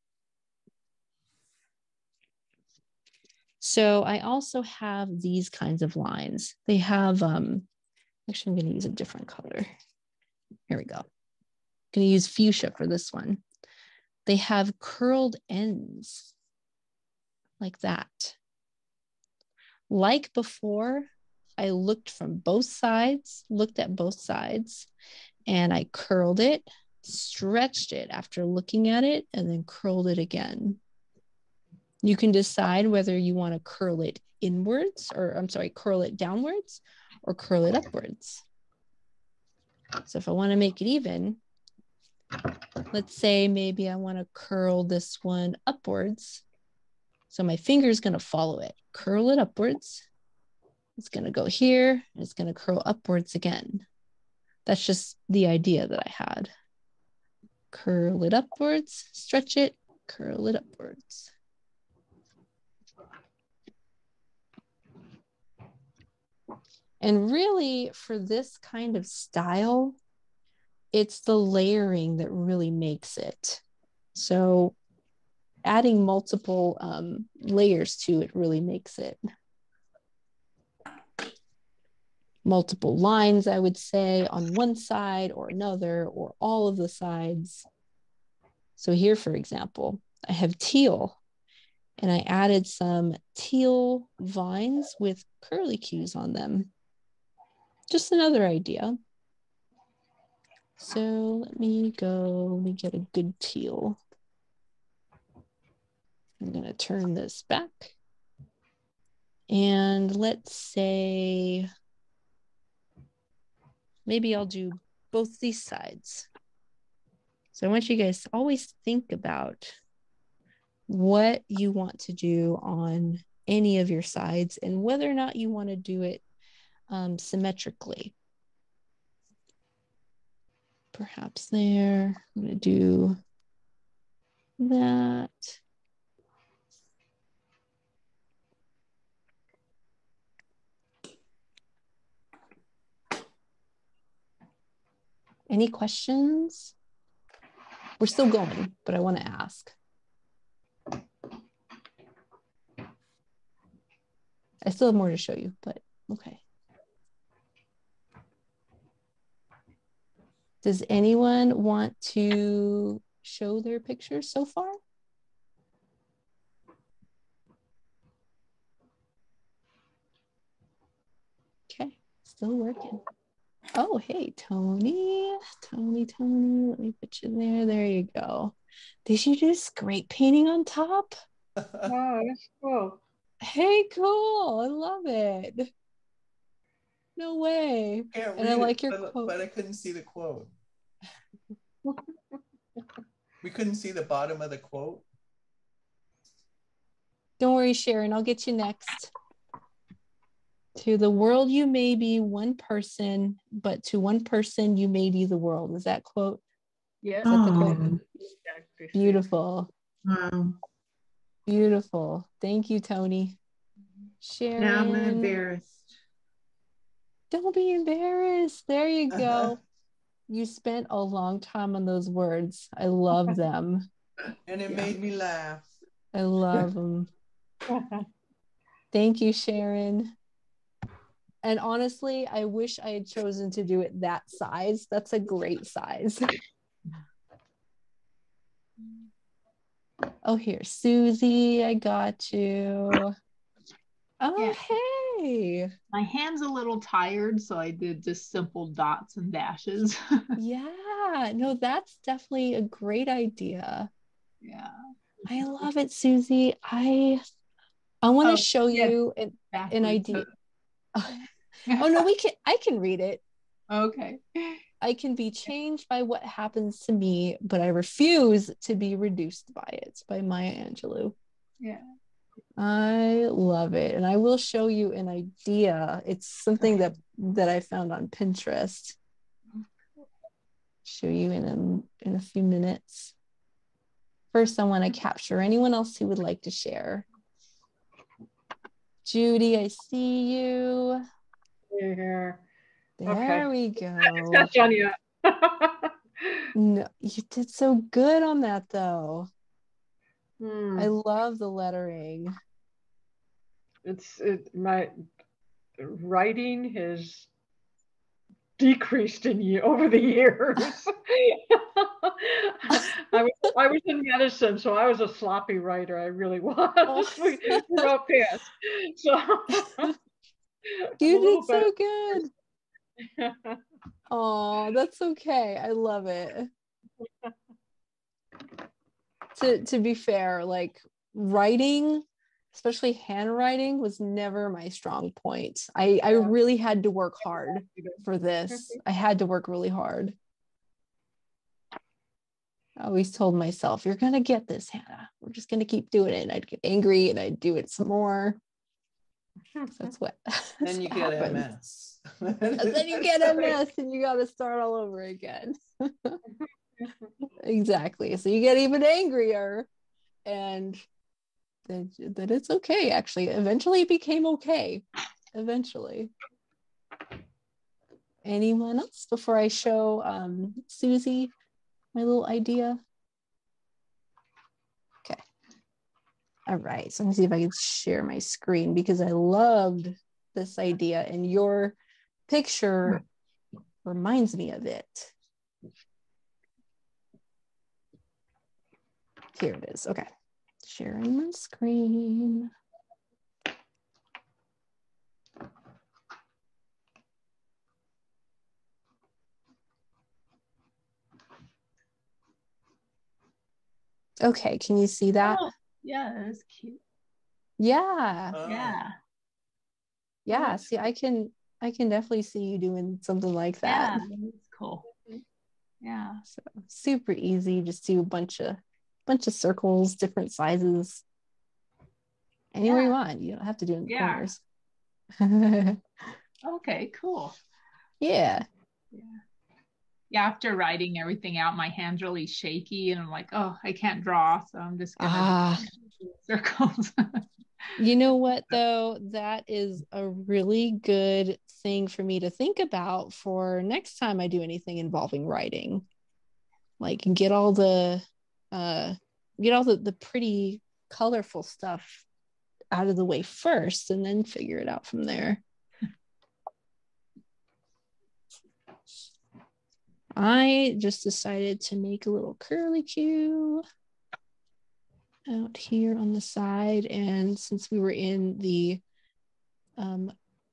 So I also have these kinds of lines. They have, actually I'm going to use a different color. Here we go. I'm going to use fuchsia for this one. They have curled ends like that. Like before, I looked at both sides, and I curled it, stretched it after looking at it, and then curled it again. You can decide whether you want to curl it inwards, curl it downwards or curl it upwards. So if I want to make it even, let's say maybe I want to curl this one upwards. So my finger is going to follow it, curl it upwards. It's going to go here, and it's going to curl upwards again. That's just the idea that I had. Curl it upwards, stretch it, curl it upwards. And really, for this kind of style, it's the layering that really makes it. So adding multiple layers to it really makes it. Multiple lines, I would say, on one side or another, or all of the sides. So here, for example, I have teal, and I added some teal vines with curlicues on them. Just another idea. So let me get a good teal. I'm going to turn this back. And let's say, maybe I'll do both these sides. So I want you guys to always think about what you want to do on any of your sides and whether or not you want to do it symmetrically. Perhaps there, I'm going to do that. Any questions? We're still going, but I want to ask. I still have more to show you, but okay. Does anyone want to show their pictures so far? Okay, still working. Oh, hey, Tony. Let me put you there. There you go. Did you do scrape painting on top? Oh, that's cool. Hey, cool. I love it. No way. And I like your quote. But I couldn't see the quote. We couldn't see the bottom of the quote. Don't worry, Sharon. I'll get you next. To the world, you may be one person, but to one person, you may be the world. Is that quote? Yeah. Is that the quote? Beautiful. Wow. Beautiful. Thank you, Tony. Sharon. Now I'm embarrassed. Don't be embarrassed. There you go. You spent a long time on those words. I love them. And it made me laugh. I love them. Thank you, Sharon. And honestly, I wish I had chosen to do it that size. That's a great size. Oh, here, Susie, I got you. Oh, yeah. Hey. My hand's a little tired, so I did just simple dots and dashes. Yeah, no, that's definitely a great idea. Yeah. I love it, Susie. I want to show you an idea. Oh no, I can read it. Okay. I can be changed by what happens to me, but I refuse to be reduced by it. By Maya Angelou. Yeah. I love it. And I will show you an idea. It's something that I found on Pinterest. Show you in a few minutes. First, I want to capture anyone else who would like to share. Judy, I see you. Here. There we go. It's not done yet. No, you did so good on that though. I love the lettering. My writing has decreased in you over the years. I was in medicine, so I was a sloppy writer. I really was. We wrote fast. So you did so good. Oh, that's okay. I love it. To be fair, like writing, especially handwriting, was never my strong point. I really had to work hard for this. I had to work really hard. I always told myself, you're gonna get this, Hannah. We're just gonna keep doing it. And I'd get angry and I'd do it some more. That's what then you get a mess. And then you get a mess and you gotta start all over again. Exactly. So you get even angrier, and then it's okay. Actually, eventually it became okay. Eventually. Anyone else before I show Susie my little idea? Okay. All right. So let me see if I can share my screen, because I loved this idea and your picture reminds me of it. Here it is. Okay. Sharing my screen. Okay, can you see that? Oh, yeah, that's cute. Yeah. Yeah. See, I can definitely see you doing something like that. Yeah, that's cool. Yeah. So super easy. Just do a bunch of circles, different sizes. Anywhere you want. You don't have to do it in the corners. Okay, cool. Yeah. After writing everything out, my hand's really shaky and I'm like, oh, I can't draw. So I'm just gonna do circles. You know what though? That is a really good thing for me to think about for next time I do anything involving writing. Like get all the pretty colorful stuff out of the way first and then figure it out from there. I just decided to make a little curlicue out here on the side, and since we were in the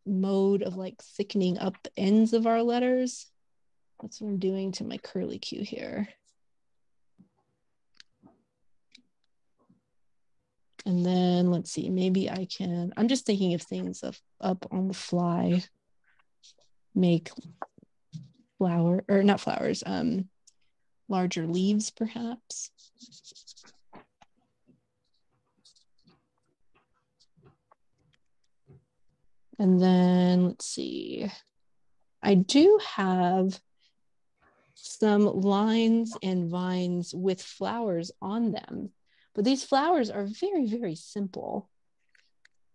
mode of like thickening up the ends of our letters, that's what I'm doing to my curlicue here. And then let's see, maybe I'm just thinking of things up on the fly, make larger leaves perhaps. And then let's see, I do have some lines and vines with flowers on them, but these flowers are very, very simple.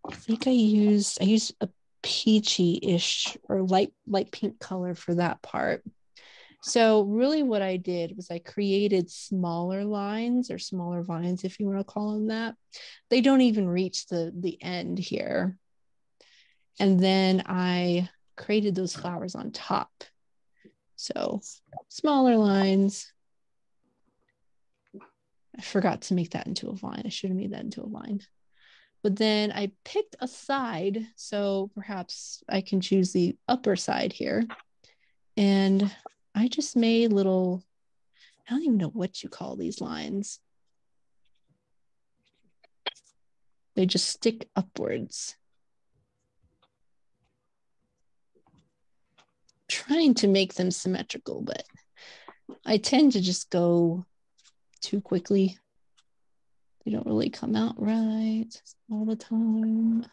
I think I used a peachy-ish or light pink color for that part. So really what I did was I created smaller lines or smaller vines, if you want to call them that. They don't even reach the end here. And then I created those flowers on top. So smaller lines. I forgot to make that into a vine. I should have made that into a vine. But then I picked a side, so perhaps I can choose the upper side here. And I just made little, I don't even know what you call these lines. They just stick upwards. Trying to make them symmetrical, but I tend to just go too quickly. They don't really come out right all the time.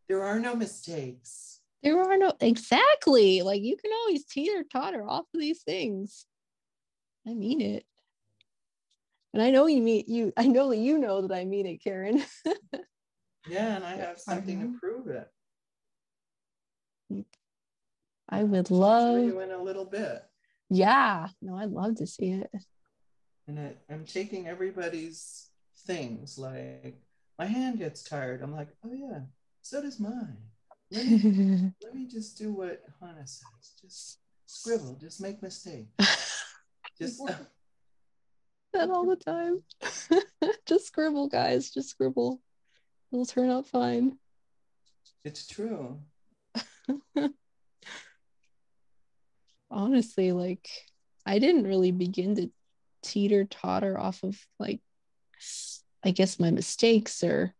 There are no mistakes. Exactly. Like you can always teeter-totter off of these things. I mean it. And I know I know that you know that I mean it, Karen. Yeah, and I have something to prove it. I would love. I'll show you in a little bit. Yeah, no, I'd love to see it. And I'm taking everybody's things. Like my hand gets tired. I'm like, oh yeah, so does mine. Let me just do what Hannah says. Just Scribble, just make mistake. Just that all the time. Just scribble, guys. Just scribble. It'll turn out fine. It's true. Honestly, like I didn't really begin to teeter-totter off of like, I guess my mistakes or,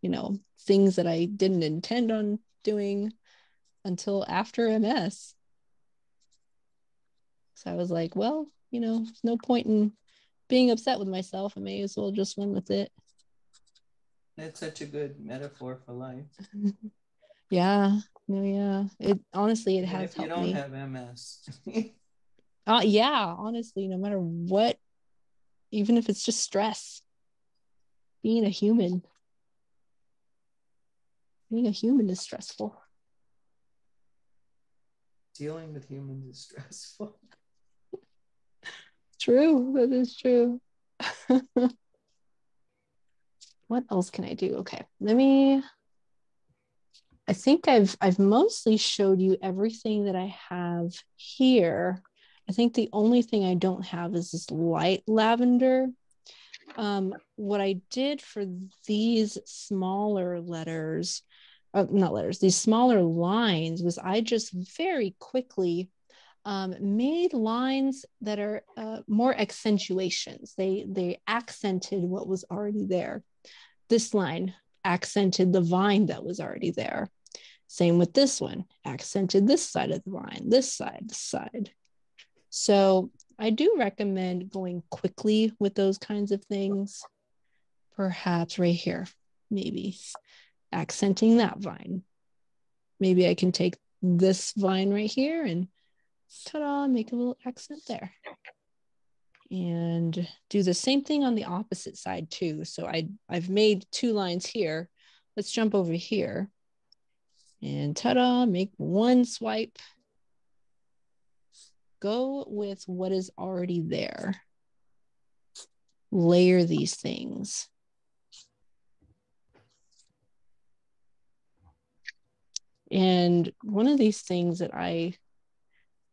things that I didn't intend on doing until after MS. So I was like, well, there's no point in being upset with myself. I may as well just run with it. It's such a good metaphor for life. Yeah. No, yeah. It honestly, it has helped me. If you don't have MS. Yeah, honestly, no matter what, even if it's just stress, being a human is stressful. Dealing with humans is stressful. True, that is true. What else can I do? Okay, I think I've mostly showed you everything that I have here. I think the only thing I don't have is this light lavender. What I did for these smaller letters, not letters, these smaller lines was I just very quickly made lines that are more accentuations. They accented what was already there. This line accented the vine that was already there. Same with this one, accented this side of the line, this side. So I do recommend going quickly with those kinds of things. Perhaps right here, maybe accenting that vine. Maybe I can take this vine right here and ta-da, make a little accent there. And do the same thing on the opposite side too. So I've made 2 lines here. Let's jump over here. And ta-da, make 1 swipe. Go with what is already there. Layer these things. And one of these things that I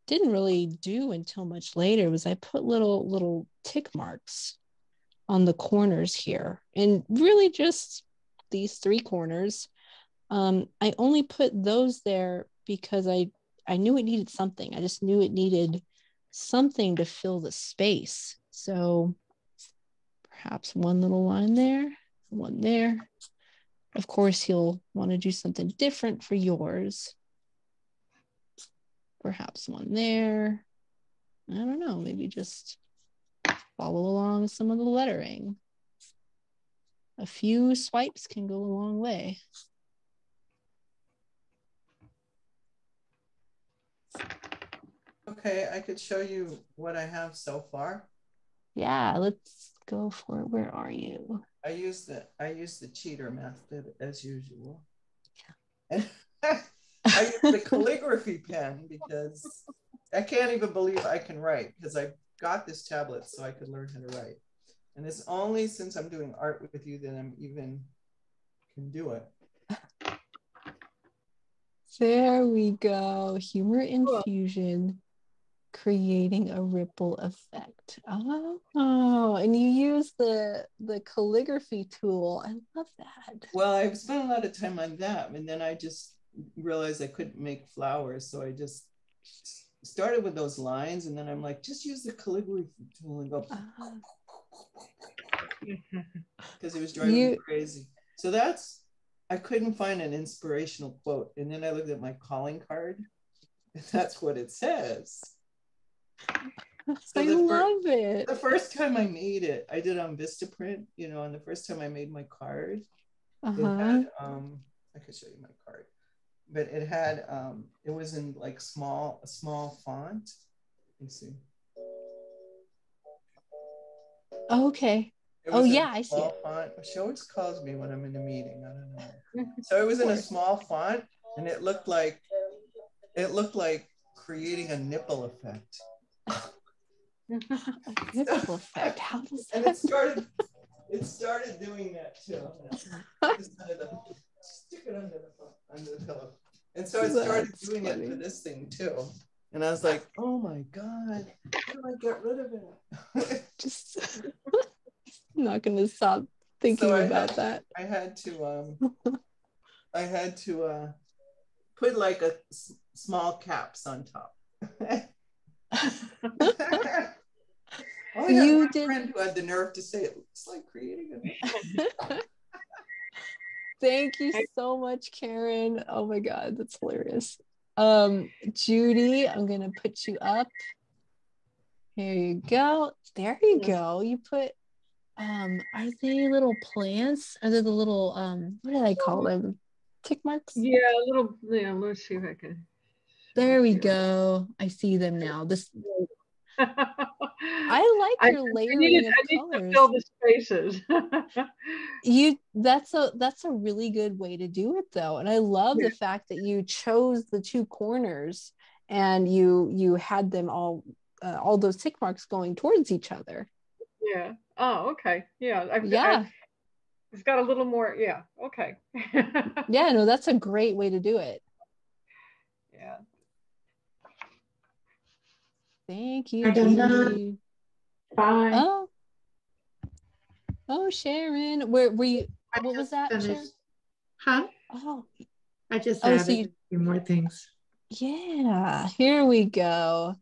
didn't really do until much later was I put little tick marks on the corners here, and really just these 3 corners. I only put those there because I knew it needed something. I just knew it needed something to fill the space. So perhaps 1 little line there, 1 there. Of course, you'll want to do something different for yours. Perhaps 1 there. I don't know, maybe just follow along some of the lettering. A few swipes can go a long way. Okay, I could show you what I have so far. Yeah, let's go for it. Where are you? I use the cheater method as usual. And I use the calligraphy pen because I can't even believe I can write, because I got this tablet so I could learn how to write. And it's only since I'm doing art with you that I'm even can do it. There we go. Humor infusion, creating a ripple effect. Oh, and you use the calligraphy tool. I love that. Well, I've spent a lot of time on that, and then I just realized I couldn't make flowers, so I just started with those lines, and then I'm like, just use the calligraphy tool and go, because it was driving me crazy. So I couldn't find an inspirational quote, and then I looked at my calling card, and that's what it says. So I love it. The first time I made it, I did on Vistaprint, and the first time I made my card, it had, I could show you my card, but it had, it was in like a small font. Let me see. Okay. Oh yeah, I see it. Font. She always calls me when I'm in a meeting. I don't know. So it was in a small font, and it looked like creating a nipple effect. Nipple effect. How does that? And it started doing that too. Stick it under the pillow. And so it started doing it for this thing too. And I was like, oh my God, how do I get rid of it? Just not going to stop thinking about that. I had to put like a small caps on top. You did. Friend who had the nerve to say it looks like creating a. Thank you so much, Karen. Oh my God, that's hilarious. Judy, I'm gonna put you up. Here you go. There you go. You put are they little plants? Are they the little what do I call them? Tick marks? Yeah, let's see if I can. There we go. I see them now. This I like your layering of colors. To fill the spaces. That's a really good way to do it though. And I love the fact that you chose the two corners and you had them all those tick marks going towards each other. Yeah. Oh, okay. Yeah. It's got a little more. Yeah. Okay. Yeah, no, that's a great way to do it. Yeah. Thank you, Judy. Bye. Oh, Sharon, where were you? What was that, Sharon? Huh? Oh, I just added a few more things. Yeah, here we go.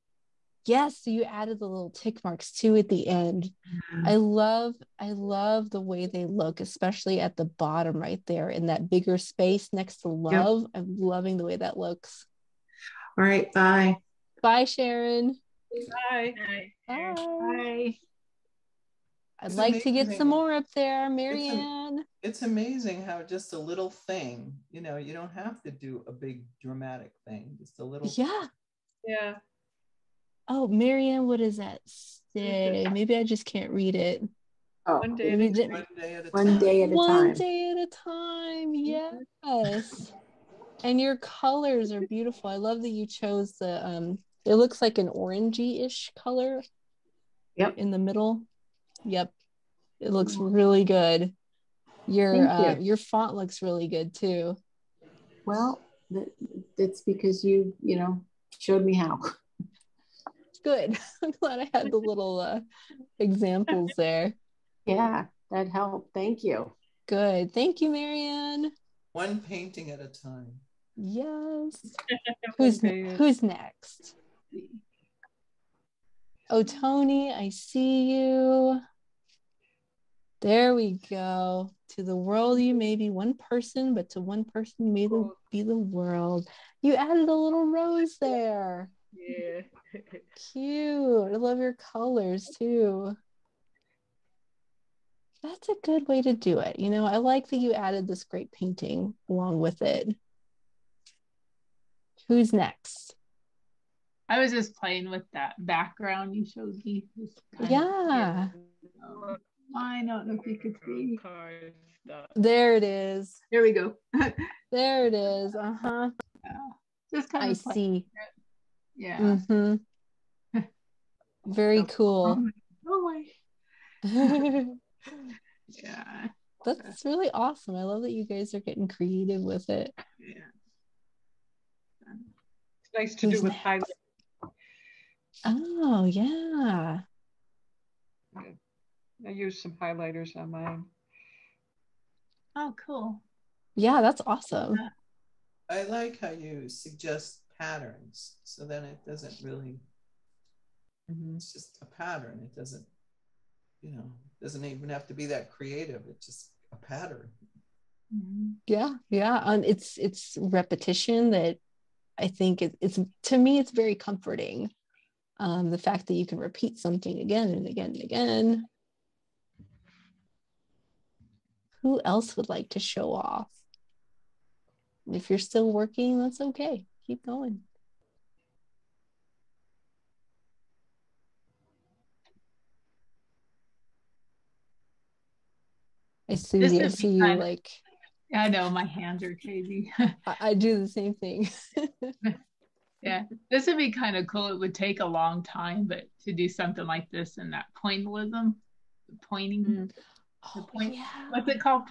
Yes, so you added the little tick marks too at the end. Yeah. I love the way they look, especially at the bottom right there in that bigger space next to love. Yep. I'm loving the way that looks. All right, bye. Bye, Sharon. Bye. Bye. Bye. I'd like to get some more up there, Marianne. It's amazing how just a little thing, you don't have to do a big dramatic thing, just a little. Yeah. Yeah. Oh, Marianne, what does that say? Maybe I just can't read it. Oh, one day at a time. One day at a time. One day at a time. Yes. And your colors are beautiful. I love that you chose the it looks like an orangey-ish color. Yep. In the middle. Yep. It looks really good. Your font looks really good too. Well, that's because you showed me how. Good. I'm glad I had the little examples there. Yeah, that helped. Thank you. Good. Thank you, Marianne. One painting at a time. Yes. Who's next? Oh, Tony, I see you. There we go. To the world, you may be one person, but to one person, you may be the world. You added a little rose there. Yeah. Cute. I love your colors too. That's a good way to do it. I like that you added this great painting along with it. Who's next? I was just playing with that background you showed me. Yeah. I don't know if you could see. There it is. Here we go. There it is. Uh-huh. Yeah. Just kind of I see. Yeah. Mm-hmm. Very cool. Oh my. Yeah. That's really awesome. I love that you guys are getting creative with it. Yeah. It's nice to do with highlights. Oh, yeah. I use some highlighters on mine. Oh, cool. Yeah, that's awesome. I like how you suggest patterns, so then it doesn't really, it's just a pattern. It doesn't, doesn't even have to be that creative. It's just a pattern. Yeah. It's repetition that I think it's to me, it's very comforting. The fact that you can repeat something again and again and again. Who else would like to show off? If you're still working, that's okay. Keep going. I see you like. I know my hands are crazy. I do the same thing. Yeah, this would be kind of cool. It would take a long time, but to do something like this and that pointillism, pointing. Yeah. What's it called?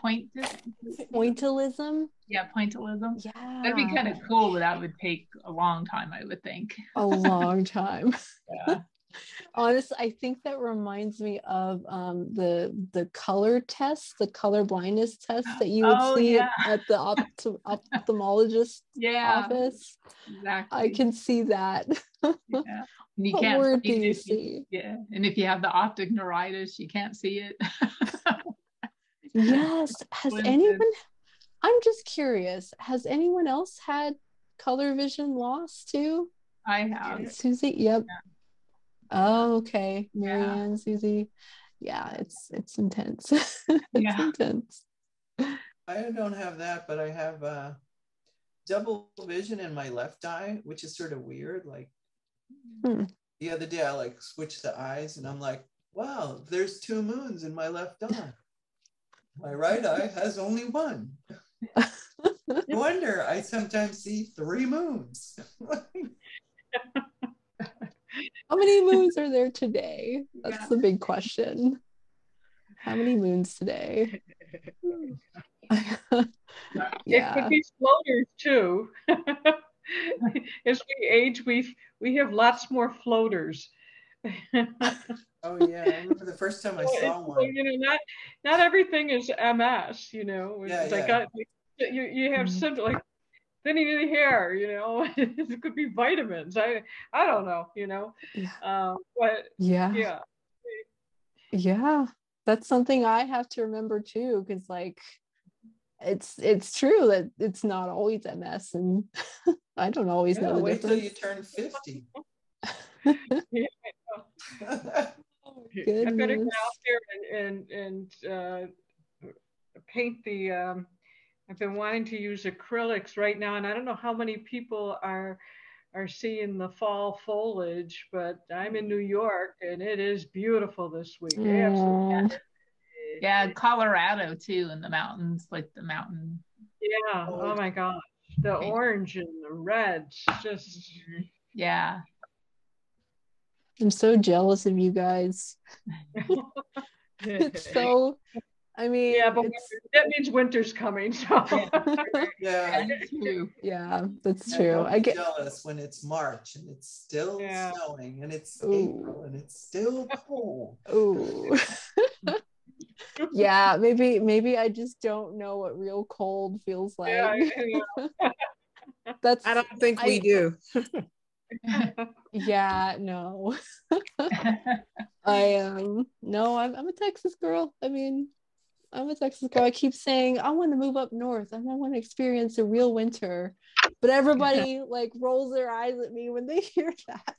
Pointillism. Yeah, pointillism. Yeah. That'd be kind of cool, but that would take a long time, I would think. A long time. Yeah. Honestly, I think that reminds me of the color test, the color blindness test that you would see at the ophthalmologist office. Exactly. I can see that. Yeah. And you what can't word do you see? Yeah. And if you have the optic neuritis, you can't see it. Yes. Has anyone, I'm just curious, has anyone else had color vision loss too? I have. Susie? Yep. Yeah. Oh, okay. Marianne, Susie. Yeah, it's intense. It's intense. I don't have that, but I have double vision in my left eye, which is sort of weird. Like the other day, I like switched the eyes and I'm like, wow, there's 2 moons in my left eye. My right eye has only 1. No wonder I sometimes see 3 moons. How many moons are there today? That's the big question. How many moons today? It could be floaters too. As we age, we have lots more floaters. Oh yeah, I remember the first time I saw one. You know, not everything is MS. You know, you have symptoms like thinning of the hair. You know, it could be vitamins. I don't know. You know, but yeah. That's something I have to remember too, because like it's true that it's not always MS, and I don't always know the wait difference. Till you turn 50. I've got to go out there and paint the. I've been wanting to use acrylics right now, and I don't know how many people are seeing the fall foliage, but I'm in New York and it is beautiful this week. Absolutely. Yeah, Colorado too, in the mountains, like the mountain. Yeah. Oh my gosh, the orange and the red, just I'm so jealous of you guys. It's so, I mean, but that means winter's coming. So that's true. Yeah, that's true. I get jealous when it's March and it's still snowing, and it's April and it's still cold. Ooh. Yeah, maybe I just don't know what real cold feels like. I don't think we do. Yeah, no. I'm a Texas girl. I mean, I'm a Texas girl. I keep saying I want to move up north. I want to experience a real winter, but everybody like rolls their eyes at me when they hear that.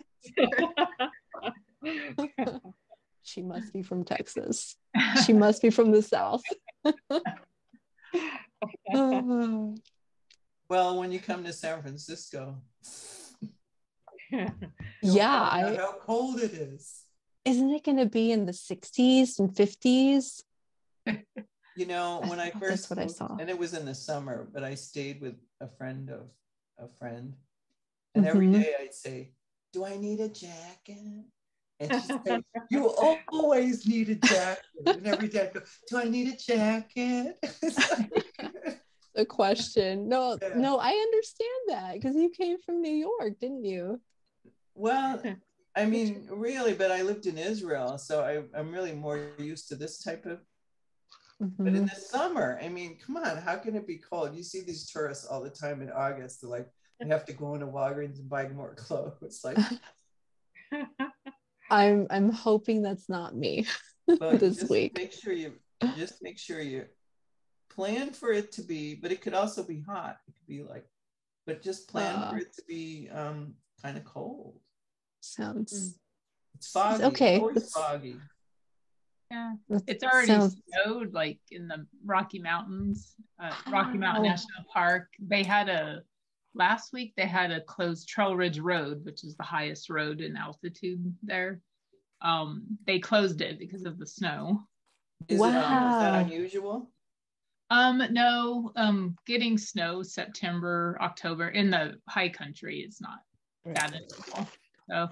She must be from Texas. She must be from the South. Well, when you come to San Francisco, how cold it is. Isn't it going to be in the 60s and 50s? You know, when I first that's what I saw, and it was in the summer, but I stayed with a friend of a friend, and every day I'd say, "Do I need a jacket?" And she'd say, "You always need a jacket." And every day I'd go, "Do I need a jacket?" The question. No, I understand that because you came from New York, didn't you? Well, I mean, really, but I lived in Israel, so I'm really more used to this type of. But in the summer, I mean, come on, how can it be cold? You see these tourists all the time in August. They're like, they have to go into Walgreens and buy more clothes. Like, I'm hoping that's not me this week. Make sure you plan for it to be, but it could also be hot. It could be like, but just plan for it to be kind of cold. Sounds. It's foggy. Okay. It's always foggy. Yeah, it's already snowed like in the Rocky Mountains, Rocky Mountain National Park. Last week they had a closed Trail Ridge Road, which is the highest road in altitude there. They closed it because of the snow. Is that unusual? No, getting snow September, October in the high country is not that unusual. So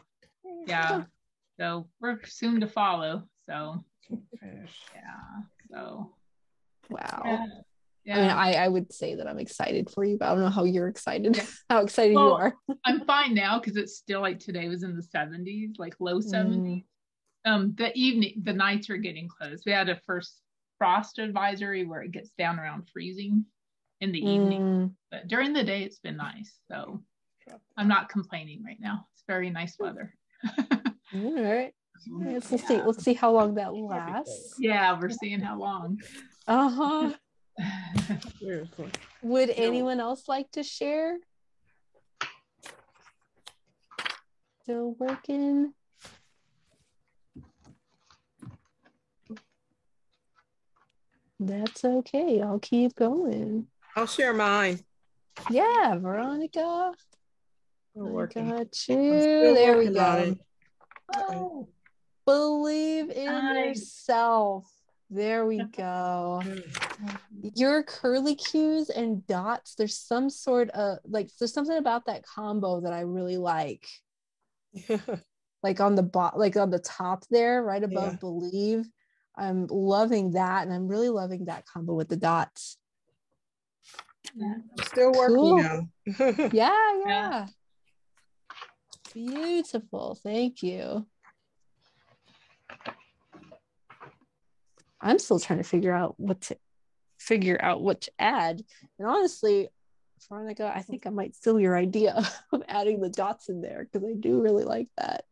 yeah, so we're soon to follow. So So wow. Yeah. I mean, I would say that I'm excited for you, but I don't know how you're excited. Yeah. How excited you are. I'm fine now because it's still like today was in the 70s, like low 70s. The nights are getting close. We had a first frost advisory where it gets down around freezing in the evening, but during the day it's been nice. So I'm not complaining right now. It's very nice weather. All right. Let's see how long that lasts. Yeah, we're seeing how long. Would anyone else like to share? Still working? That's okay. I'll keep going. I'll share mine. Yeah, Veronica. I got you. There we go. Oh, believe in yourself. There we go. Your curly cues and dots, there's some sort of there's something about that combo that I really like. Like on the top there, right above believe. I'm loving that, and I'm really loving that combo with the dots. I'm still working now. Yeah. Beautiful. Thank you. I'm still trying to figure out what to add. And honestly, Veronica, I think I might steal your idea of adding the dots in there because I do really like that.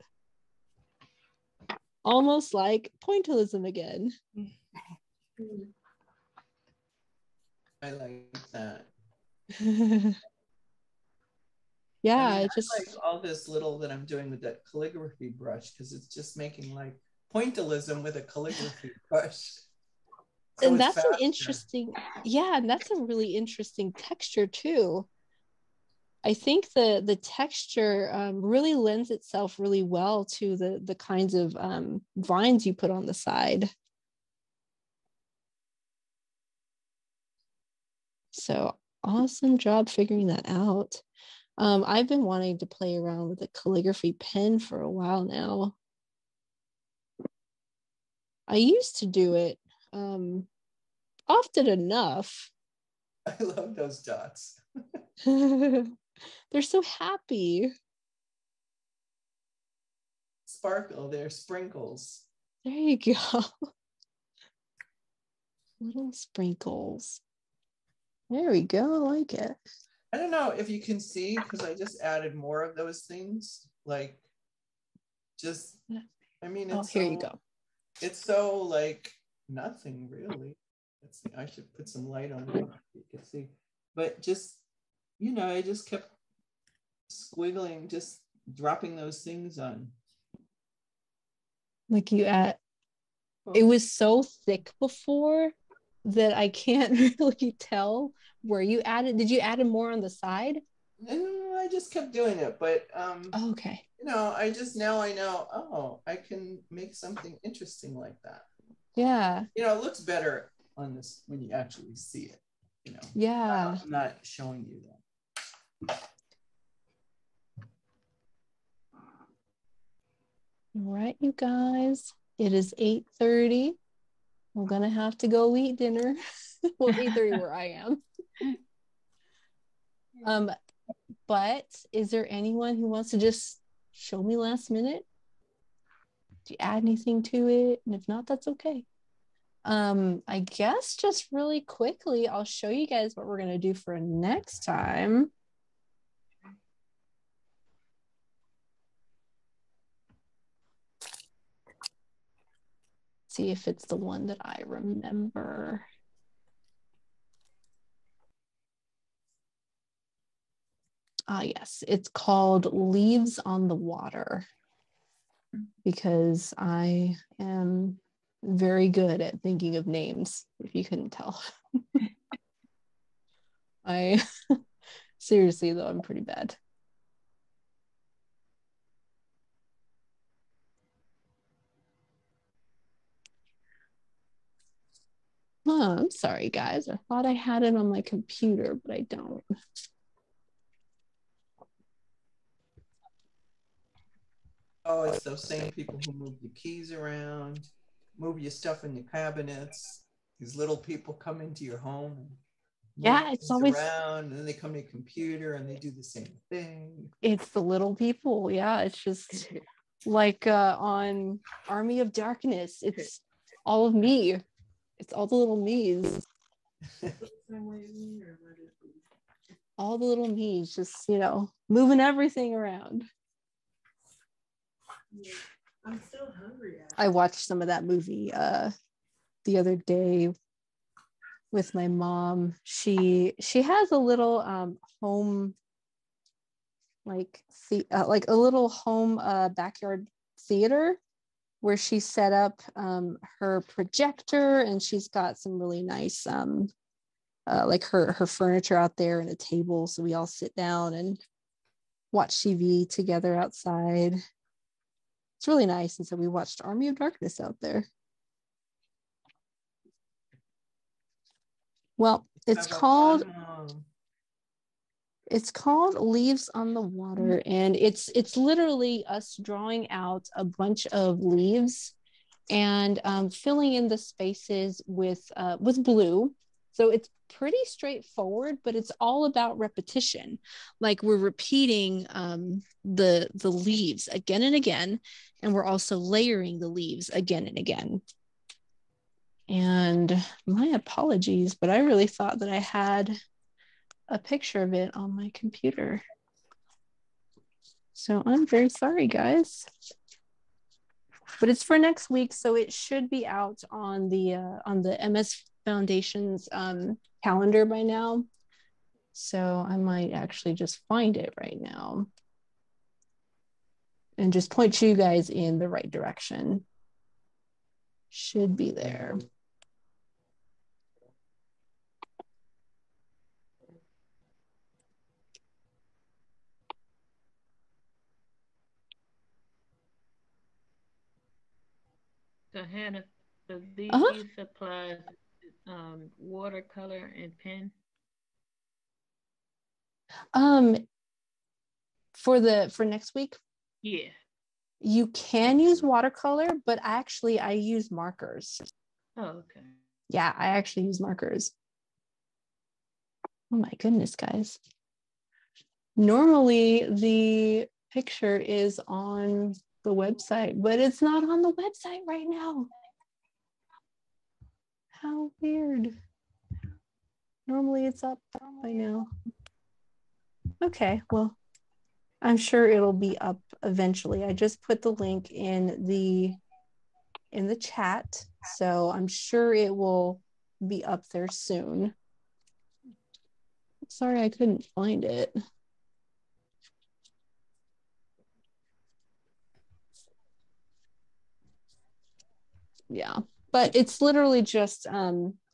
Almost like pointillism again. I like that. Yeah, I like all this little that I'm doing with that calligraphy brush because it's just making like pointillism with a calligraphy brush. So and that's faster. An interesting, and that's a really interesting texture too. I think the texture really lends itself really well to the kinds of vines you put on the side. So awesome job figuring that out. I've been wanting to play around with a calligraphy pen for a while now. I used to do it often enough. I love those dots. They're so happy. Sparkle, they're sprinkles. There you go. Little sprinkles. There we go. I like it. I don't know if you can see because I just added more of those things. Like, just, I mean, it's here you go. It's so like nothing really. Let's see, I should put some light on it so you can see. But just, I just kept squiggling, just dropping those things on. Like it was so thick before that I can't really tell where you added. Did you add more on the side? And I just kept doing it, but okay. I know, I can make something interesting like that. Yeah. It looks better on this when you actually see it, Yeah. I'm not showing you that. All right, you guys. It is 8:30. We're gonna have to go eat dinner. Well, it's 8:30 where I am. But is there anyone who wants to just show me last minute? Do you add anything to it? And if not, that's okay. I guess just really quickly, I'll show you guys what we're gonna do for next time. See if it's the one that I remember. Yes, it's called Leaves on the Water because I am very good at thinking of names, if you couldn't tell. Seriously though, I'm pretty bad. Oh, I'm sorry, guys. I thought I had it on my computer, but I don't. Oh, it's those same people who move your keys around, move your stuff in your cabinets. these little people come into your home and yeah, it's always around, and then they come to your computer and they do the same thing. It's the little people. Yeah, it's just like on Army of Darkness. It's all of me. It's all the little me's. All the little me's, just, you know, moving everything around. I'm still hungry. I watched some of that movie the other day with my mom. She has a little home, like a little home backyard theater where she set up her projector, and she's got some really nice like her furniture out there and a table, so we all sit down and watch TV together outside. It's really nice. And so we watched Army of Darkness out there. Well, it's called Leaves on the Water, and it's literally us drawing out a bunch of leaves and filling in the spaces with blue. So it's pretty straightforward, but it's all about repetition. Like we're repeating the leaves again and again, and we're also layering the leaves again and again. And my apologies, but I really thought that I had a picture of it on my computer. So I'm very sorry, guys. But it's for next week, so it should be out on the MS Foundation's calendar by now. So I might actually just find it right now and just point you guys in the right direction. Should be there. So Hannah, do these supplies watercolor and pen? For next week? Yeah. You can use watercolor, but I use markers. Oh, okay. Yeah, I actually use markers. Oh my goodness, guys. Normally the picture is on the website, but it's not on the website right now. How weird. Normally it's up by now. Okay, well, I'm sure it'll be up eventually. I just put the link in the chat, so I'm sure it will be up there soon. Sorry, I couldn't find it. Yeah, but it's literally just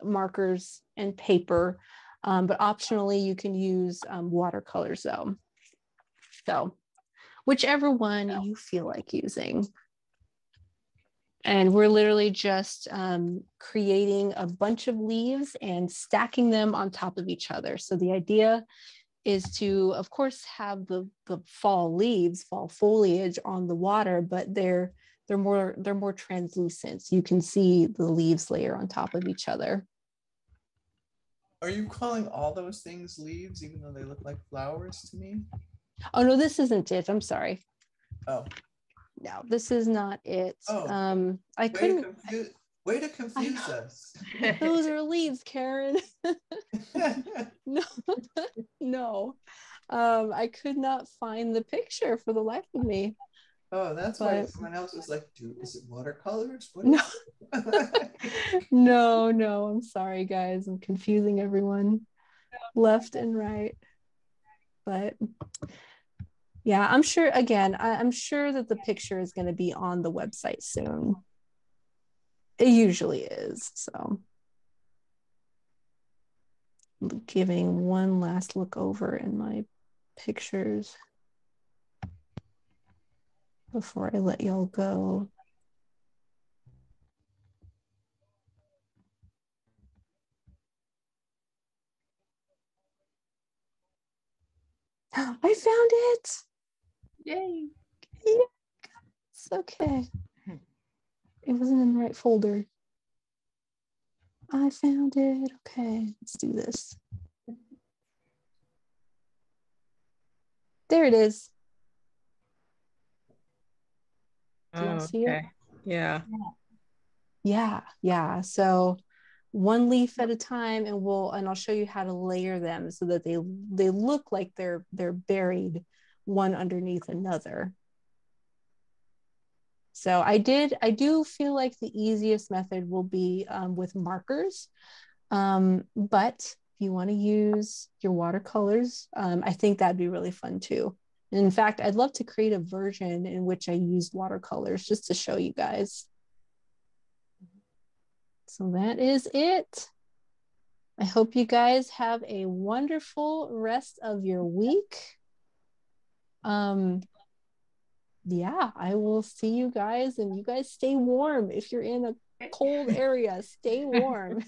markers and paper, but optionally you can use watercolors though. So whichever one you feel like using. And we're literally just creating a bunch of leaves and stacking them on top of each other. So the idea is to, of course, have the fall leaves, fall foliage on the water, but they're more translucent. So you can see the leaves layer on top of each other. Are you calling all those things leaves, even though they look like flowers to me? Oh no, this isn't it. I'm sorry. Oh. No, this is not it. Oh. I couldn't. Way to confuse us. Those are leaves, Karen. No. I could not find the picture for the life of me. Oh, that's why someone else was like, dude, is it watercolors? What no. Is No, I'm sorry, guys. I'm confusing everyone left and right. But yeah, I'm sure, again, I'm sure that the picture is going to be on the website soon. It usually is. So I'm giving one last look over in my pictures before I let y'all go. I found it. Yay. It's okay. It wasn't in the right folder. I found it. Okay, let's do this. There it is. Do you see it? Yeah. Yeah. So one leaf at a time, and I'll show you how to layer them so that they look like they're buried one underneath another. So I do feel like the easiest method will be with markers, but if you want to use your watercolors, I think that'd be really fun too. And in fact, I'd love to create a version in which I use watercolors just to show you guys. So that is it. I hope you guys have a wonderful rest of your week. Yeah, I will see you guys, and you guys stay warm. If you're in a cold area, stay warm.